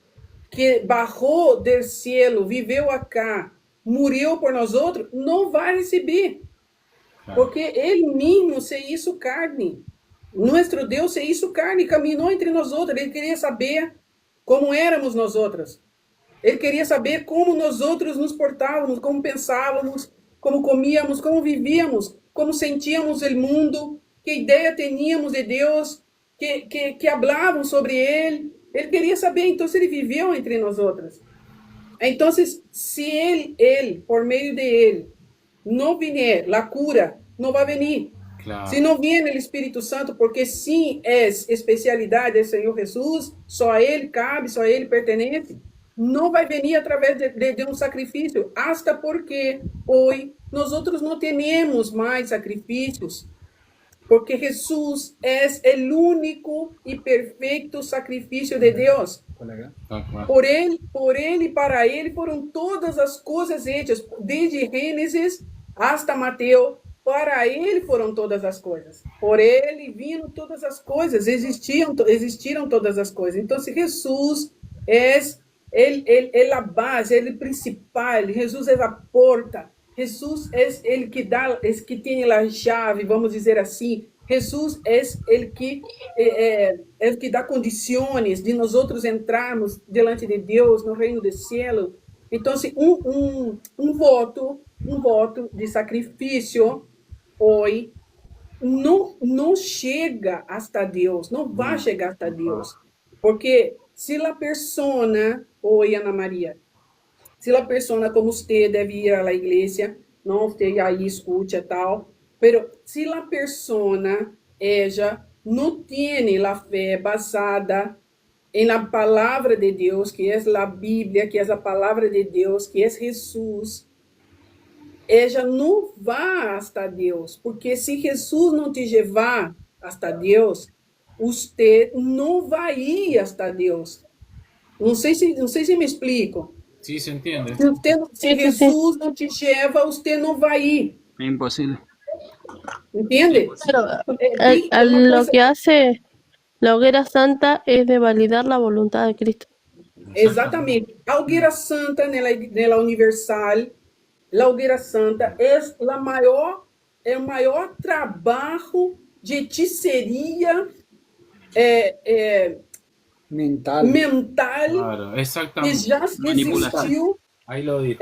que bajou do cielo, viveu acá, morreu por nós outros, não vai receber. Porque ele mesmo se hizo carne. Nuestro Deus se hizo carne, caminhou entre nós outros. Ele queria saber como éramos nós outros. Ele queria saber como nós outros nos portávamos, como pensávamos, como comíamos, como vivíamos, como sentíamos o mundo, que ideia teníamos de Deus, que hablavam sobre Ele. Ele queria saber, então ele viveu entre nós outros. Então, se ele, por meio de ele, não vier a cura, não vai venir. Claro. Se não vier o Espírito Santo, porque sim é especialidade do Senhor Jesus, só a Ele cabe, só a Ele pertence, não vai venir através de um sacrifício, hasta porque hoje nós outros não temos mais sacrifícios, porque Jesus é o único e perfeito sacrifício de Deus. Por ele e para ele foram todas as coisas hechas, desde Gênesis hasta Mateus. Para ele foram todas as coisas. Por ele viram todas as coisas. Existiram todas as coisas. Então, se Jesus é a base, é o principal. Jesus é a porta. Jesus é ele que dá, é que tem a chave, vamos dizer assim. Jesus é ele que dá condições de nós outros entrarmos diante de Deus no reino do céu. Então, um voto de sacrifício hoje não chega hasta Deus, não vai chegar hasta Deus, porque se a pessoa, hoje, Ana Maria, se a pessoa como você deve ir à igreja, não você aí escute e tal, pero se a pessoa ella não tem a fé basada na palavra de Deus, que é a Bíblia, que é a palavra de Deus, que é Jesus, ella não vai hasta Deus, porque se Jesus não te levar hasta Deus, você não vai ir hasta Deus. Não sei se me explico. Sí, se entiende. Se Jesus não te leva, você não vai ir. Es imposible. ¿Entiende? Pero lo que hace la hoguera santa es de validar la voluntad de Cristo. Exatamente. A hogueira santa, nela universal, a hogueira santa é o maior trabalho de hechiceria mental. Claro, que exactamente. já existiu Ahí lo dijo.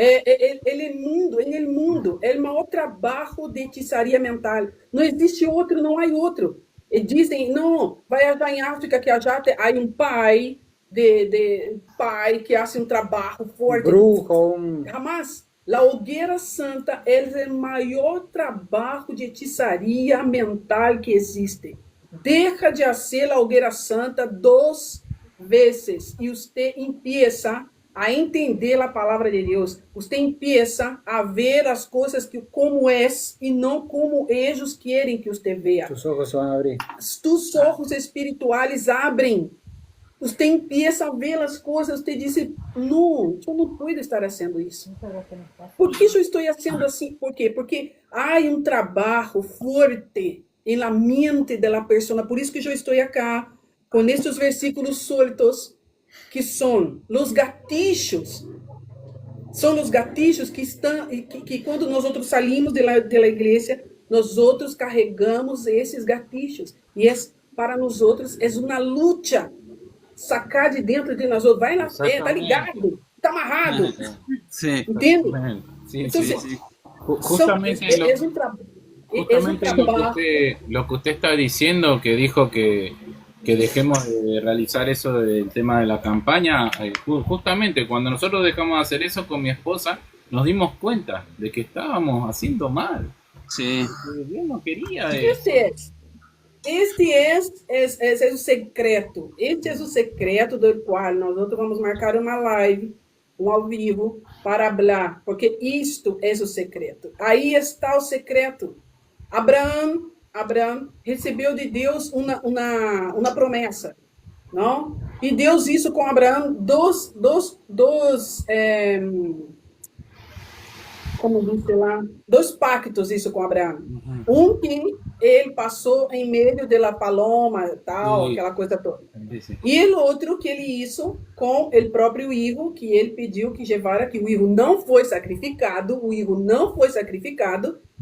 no mundo. É o maior trabalho de hechiçaria mental. Não existe outro, não há outro. E dizem, não, vai achar em África que há um pai pai que faz um trabalho forte. Brujo. Jamás. A hogueira santa é o maior trabalho de hechiçaria mental que existe. Deja de fazer a hogueira santa 2 vezes e você empieza a entender a palavra de Deus. Você empieza a ver as coisas como é e não como eles querem que você veja. Tus ojos se van a abrir. Tus ojos espirituais abrem. Você empieza a ver as coisas, você diz, não, eu não puedo estar fazendo isso. Por que eu estou fazendo assim? Por quê? Porque há um trabalho forte na mente da pessoa. Por isso que eu estou aqui, com estes versículos soltos, que são os gatilhos. São os gatilhos que estão, que quando nós outros saímos da igreja, nós outros carregamos esses gatilhos. E para nós outros é uma luta. Sacar de dentro de nós outros. Vai na fé, tá ligado, tá amarrado. Sí. Entende? Sí, Então, sí, sí. Justamente lo que usted está diciendo, que dijo que dejemos de realizar eso del tema de la campaña, justamente cuando nosotros dejamos de hacer eso con mi esposa, nos dimos cuenta de que estábamos haciendo mal. Sí. Dios no quería Este é o secreto. Este é o secreto do qual nós vamos marcar uma live, ao vivo, para falar, porque isto é o secreto. Aí está o secreto. Abraão recebeu de Deus uma promessa, não? E Deus isso com Abraão como disse lá, 2 pactos isso com Abraão. Um que ele passou em meio da paloma, tal, aquela coisa toda. E o outro que ele hizo com o próprio filho, que ele pediu que levara, que o filho não foi sacrificado,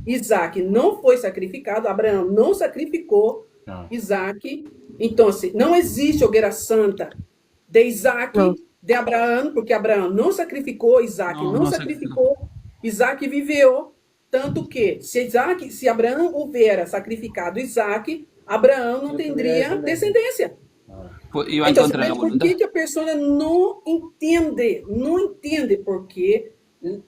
Isaac não foi sacrificado, Abraão não sacrificou Isaac. Então, não existe hogueira santa de Isaac, de Abraão, porque Abraão não sacrificou, Isaac não sacrificou. Isaac viveu Tanto que, se Abraão houvera sacrificado Isaac, Abraão não teria descendência. Iba en Então, contra de la mas por voluntad. que a pessoa não entende? Não entende porque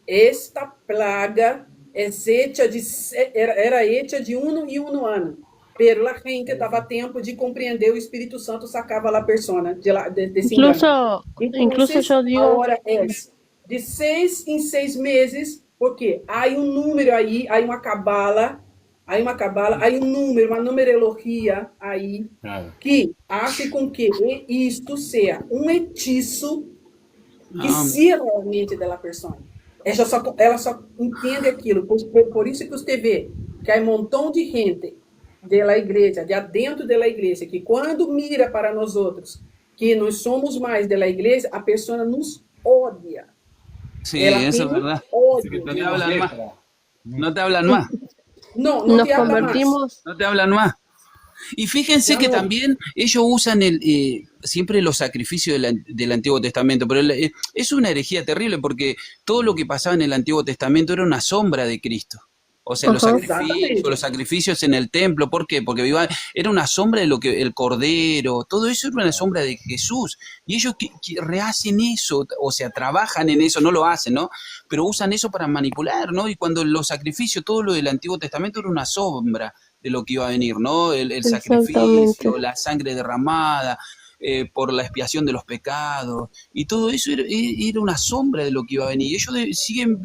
esta plaga era hecha de 1 e 1 ano. Pero la gente dava tempo de compreender, o Espírito Santo sacava a persona desse engano. Incluso Entonces, yo digo, ahora es de 6 em 6 meses, porque há número aí, há uma cabala, há número, uma numerologia aí, Claro. que hace com que isto seja hechiço que Ah, se realmente da pessoa. Ela só entende aquilo. Por isso que você vê que há um montão de gente da igreja, de adentro da igreja, que quando mira para nós outros, que nós somos mais da igreja, a pessoa nos odia. sí, Ela eso es tem verdad. ódio. No te hablan más. No te hablan más. Não nos te habla mais. convertimos, No te hablan más. Y fíjense Ya que no. también ellos usan siempre los sacrificios del Antiguo Testamento, pero es una herejía terrible porque todo lo que pasaba en el Antiguo Testamento era una sombra de Cristo. O sea, Ajá. Exactamente. los sacrificios en el templo, ¿por qué? Porque era una sombra de lo que el Cordero, todo eso era una sombra de Jesús. Y ellos que rehacen eso, o sea, trabajan en eso, no lo hacen, ¿no? Pero usan eso para manipular, ¿no? Y cuando los sacrificios, todo lo del Antiguo Testamento era una sombra de lo que iba a venir, ¿no? El exactamente. sacrificio, la sangre derramada, por la expiación de los pecados, y todo eso era una sombra de lo que iba a venir. Y ellos siguen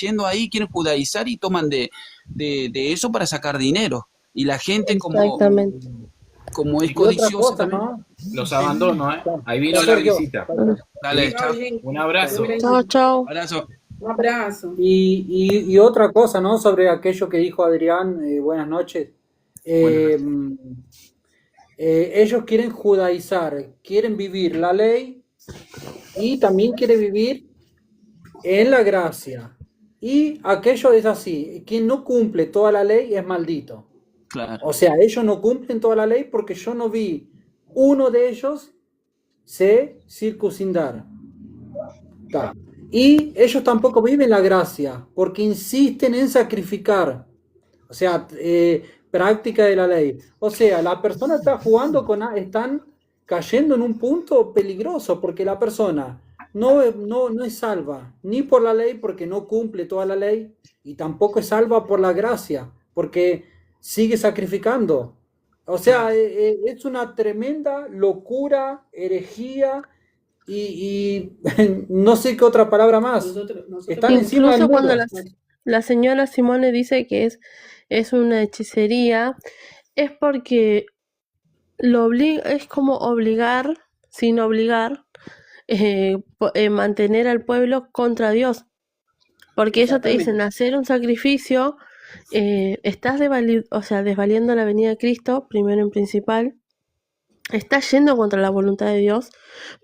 yendo ahí, quieren judaizar y toman de eso para sacar dinero. Y la gente Exactamente. como es Y otra codiciosa cosa, también. ¿no? Los abandono, ¿eh? Ahí vino la Sergio, visita. Dale, Tchau, chao. gente. Un abrazo. Chao, chao. Abrazo. Abraço. Y otra cosa, ¿no? Sobre aquello que dijo Adrián, buenas noches. Ellos quieren judaizar, quieren vivir la ley y también quieren vivir en la gracia. Y aquello es así, quien no cumple toda la ley es maldito. Claro. O sea, ellos no cumplen toda la ley porque yo no vi uno de ellos se circuncidar. Ta. Y ellos tampoco viven la gracia porque insisten en sacrificar. O sea, práctica de la ley. O sea, la persona está jugando están cayendo en un punto peligroso porque la persona no es salva ni por la ley porque no cumple toda la ley y tampoco es salva por la gracia porque sigue sacrificando. O sea, es una tremenda locura, herejía y no sé qué otra palabra más. Nosotros Están encima del Incluso cuando muro. la señora Simone dice que es una hechicería, es porque es como obligar, sin obligar, mantener al pueblo contra Dios. Porque ellos te dicen, hacer un sacrificio, estás desvaliendo la venida de Cristo, primero en principal, estás yendo contra la voluntad de Dios,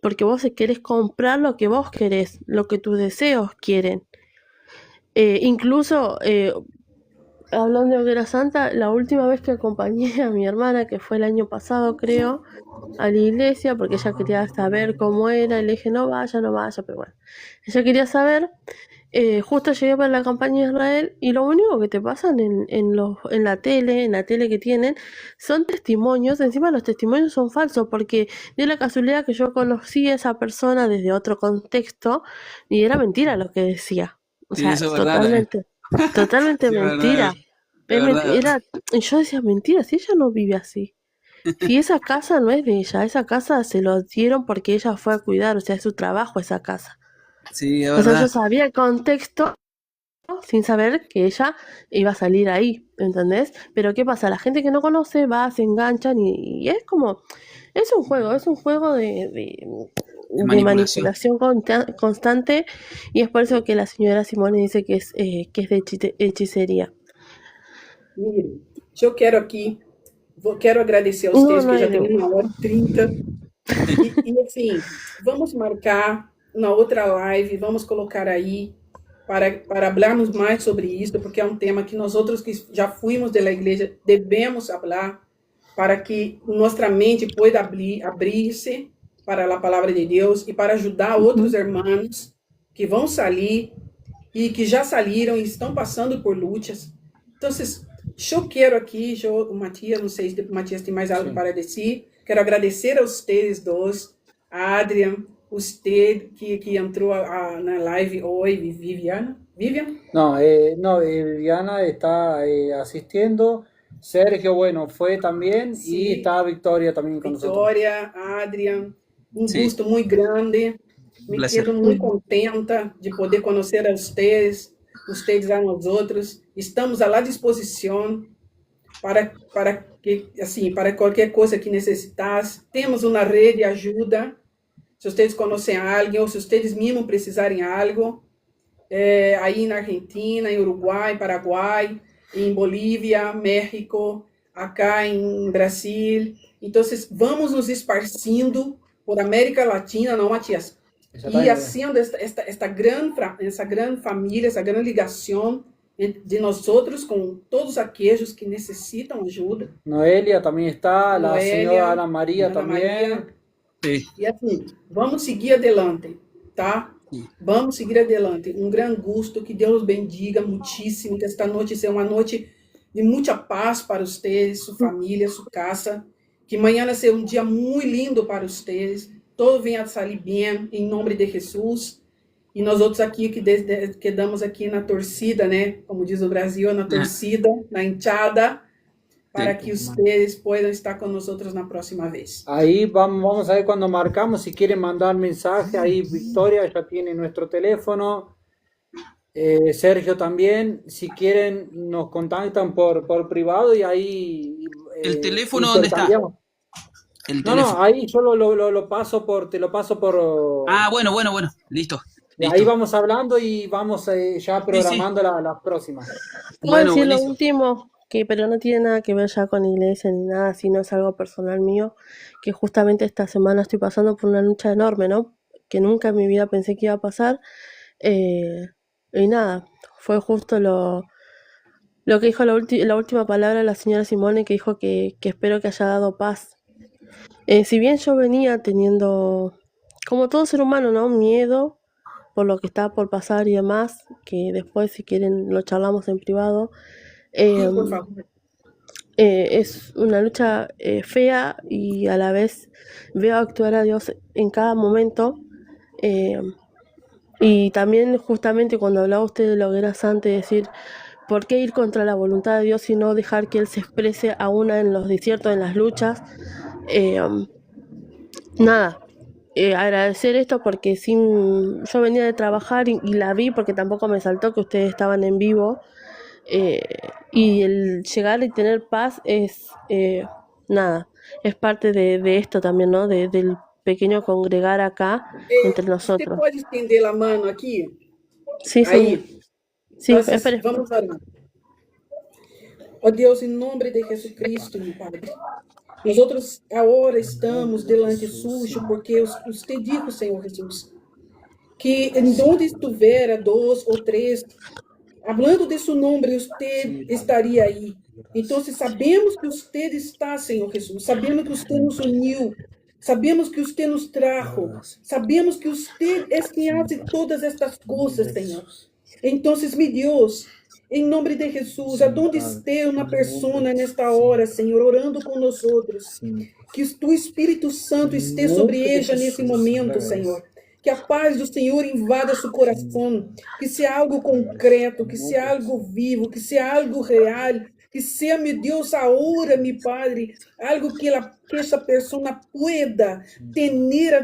porque vos querés comprar lo que vos querés, lo que tus deseos quieren. Incluso, hablando de Hoguera Santa, la última vez que acompañé a mi hermana, que fue el año pasado creo, a la iglesia, porque ella quería saber cómo era, y le dije, no vaya, pero bueno, ella quería saber. Justo llegué para la campaña de Israel y lo único que te pasan en la tele que tienen, son testimonios. Encima los testimonios son falsos porque de la casualidad que yo conocí a esa persona desde otro contexto y era mentira lo que decía. O Sí, sea, eso es verdad, totalmente Sí, mentira. Es verdad. Y yo decía, mentira, si ella no vive así. Si esa casa no es de ella, esa casa se lo dieron porque ella fue a cuidar, o sea, es su trabajo esa casa. Sí, es O sea, verdad. yo sabía el contexto sin saber que ella iba a salir ahí, ¿entendés? Pero ¿qué pasa? La gente que no conoce va, se enganchan y es como, es un juego de manipulación constante y es por eso que la señora Simone dice que es de hechicería. Mire, eu quero agradecer a vocês, que já tem 1h30. E assim, vamos marcar uma outra live, vamos colocar aí para falarmos mais sobre isso, porque é um tema que nós outros que já fuimos da igreja devemos falar para que nossa mente pueda abrir-se para a palavra de Deus e para ajudar outros irmãos que vão sair e que já saíram e estão passando por lutas. Então, eu quero aqui, o Matias, não sei se o Matias tem mais algo para dizer. Quero agradecer a vocês dois, a Adrian, você que entrou na live hoje, Vivian? No, Viviana está asistiendo. Sergio, bueno, fue también. Sí. Y está Victoria también con nosotros. Victoria, Adrian, Sí. gusto muito grande. Me Placer. quedo muito contenta de poder conhecer a vocês a nós outros. Estamos à disposição para que, assim, para qualquer coisa que necessitasse. Temos uma rede de ajuda. Se vocês conhecem alguém ou se vocês mesmos precisarem algo, aí na Argentina, em Uruguai, Paraguai, em Bolívia, México, acá em Brasil. Então, vamos nos esparcindo por América Latina, não, Matias? E haciendo esta grande família, essa grande ligação de nós outros com todos aqueles que necessitam ajuda. Noelia también está, la Noelia, señora Ana María Ana también. Maria. Sí. E assim, vamos seguir adelante, tá? Sim. Vamos seguir adelante. Um grande gosto, que Deus bendiga muitíssimo, que esta noite seja uma noite de muita paz para vocês, sua família, sua casa. Que amanhã seja um dia muito lindo para vocês. Todo venha a sair bem, em nome de Jesus. E nós outros aqui que damos aqui na torcida, né? Como diz o Brasil, na torcida, na hinchada, para que vocês possam estar com nós outros na próxima vez. Ahí vamos a ver cuando marcamos, si quieren mandar mensaje, ahí Victoria ya tiene nuestro teléfono, Sergio también, si quieren nos contactan por privado y ahí... ¿El teléfono dónde está? El teléfono. No, ahí yo te lo paso por... Ah, bueno, listo. Ahí vamos hablando y vamos ya programando las próximas. Puedo decir lo buenísimo. último, pero no tiene nada que ver ya con iglesia ni nada, sino es algo personal mío, que justamente esta semana estoy pasando por una lucha enorme, ¿no? Que nunca en mi vida pensé que iba a pasar. Y nada, fue justo lo que dijo la última palabra de la señora Simone, que dijo que espero que haya dado paz. Si bien yo venía teniendo, como todo ser humano, ¿no? Miedo por lo que está por pasar y demás, que después si quieren lo charlamos en privado. Por favor. Es una lucha fea y a la vez veo actuar a Dios en cada momento. Y también justamente cuando hablaba usted de la hoguera santa, decir, ¿por qué ir contra la voluntad de Dios y no dejar que Él se exprese aún en los desiertos, en las luchas? Nada, agradecer esto porque yo venía de trabajar y la vi porque tampoco me saltó que ustedes estaban en vivo. Y el llegar y tener paz es nada, es parte de esto también, ¿no? Del pequeño congregar acá entre Você nosotros. pode estender a mão aqui? Sí, sí. Aí. Sí, Entonces, espere. vamos orar. Ó Deus, em nome de Jesus Cristo, meu Pai. Nós outros agora estamos delante sujo, porque você disse, Senhor Jesus, que em onde estiver dois ou três, hablando de seu nome, você estaria aí. Então, sabemos que você está, Senhor Jesus, sabemos que você nos uniu, sabemos que você nos trajo, sabemos que você é quem hace todas estas coisas, Senhor. Então, meu Deus, em nome de Jesus, aonde esteja uma pessoa nesta hora, Senhor, orando com nós outros, que o teu Espírito Santo esteja sobre ela nesse momento, Senhor. Que a paz do Senhor invada seu coração, que seja algo concreto, que seja algo vivo, que seja algo real, que seja, meu Deus, agora, meu Padre, algo que essa pessoa pueda ter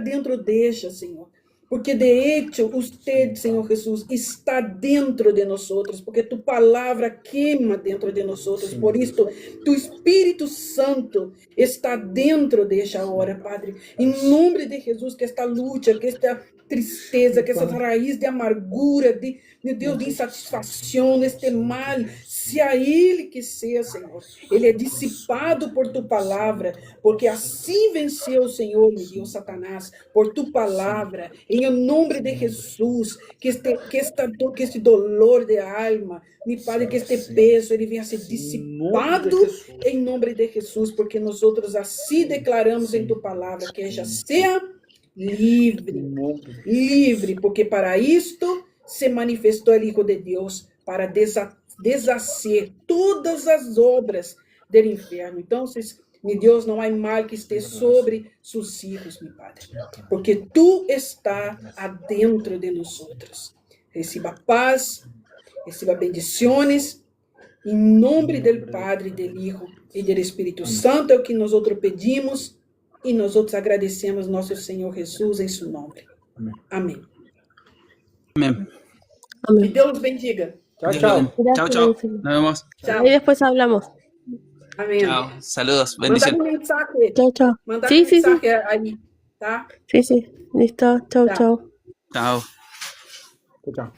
dentro dela, Senhor. Porque de hecho, você, Senhor Jesus, está dentro de nós, porque tu palavra queima dentro de nós. Por isso, tu Espírito Santo está dentro desta hora, Padre. Em nome de Jesus, que esta luta, que esta tristeza, que essa raiz de amargura, meu Deus, de insatisfação, este mal, se a Ele que seja, Senhor, Ele é dissipado por tu palavra, porque assim venceu o Senhor, meu Deus, Satanás, por tu palavra, em nome de Jesus, que este dolor de alma, meu Padre, que este peso, ele venha a ser dissipado em nome de Jesus, porque nós outros assim declaramos em tu palavra, que ella seja livre, porque para isto se manifestou o Hijo de Deus para deshacer todas as obras do inferno. Então, meu Deus, não há mal que esteja sobre seus filhos, meu Padre, porque tu está adentro de nós. Reciba paz, reciba bendições, em nome do Padre, do Hijo e do Espírito Santo, é o que nós pedimos e nós agradecemos nosso Senhor Jesus em seu nome. Amém. Amén. Que Amén. Deus os bendiga. Chao, Dios chao. lo bendiga. Chao, Gracias, chao. Señor. Nos vemos. Tchau. Ahí después hablamos. Amém. Chao. Saludos. Mandar Bendiciones. mensagem. Chao, chao. Mandar Sí, sí, sí. mensagem aí, tá? Sí, sí. Listo. Chao, Chao. chao. Chao. Chao, chao.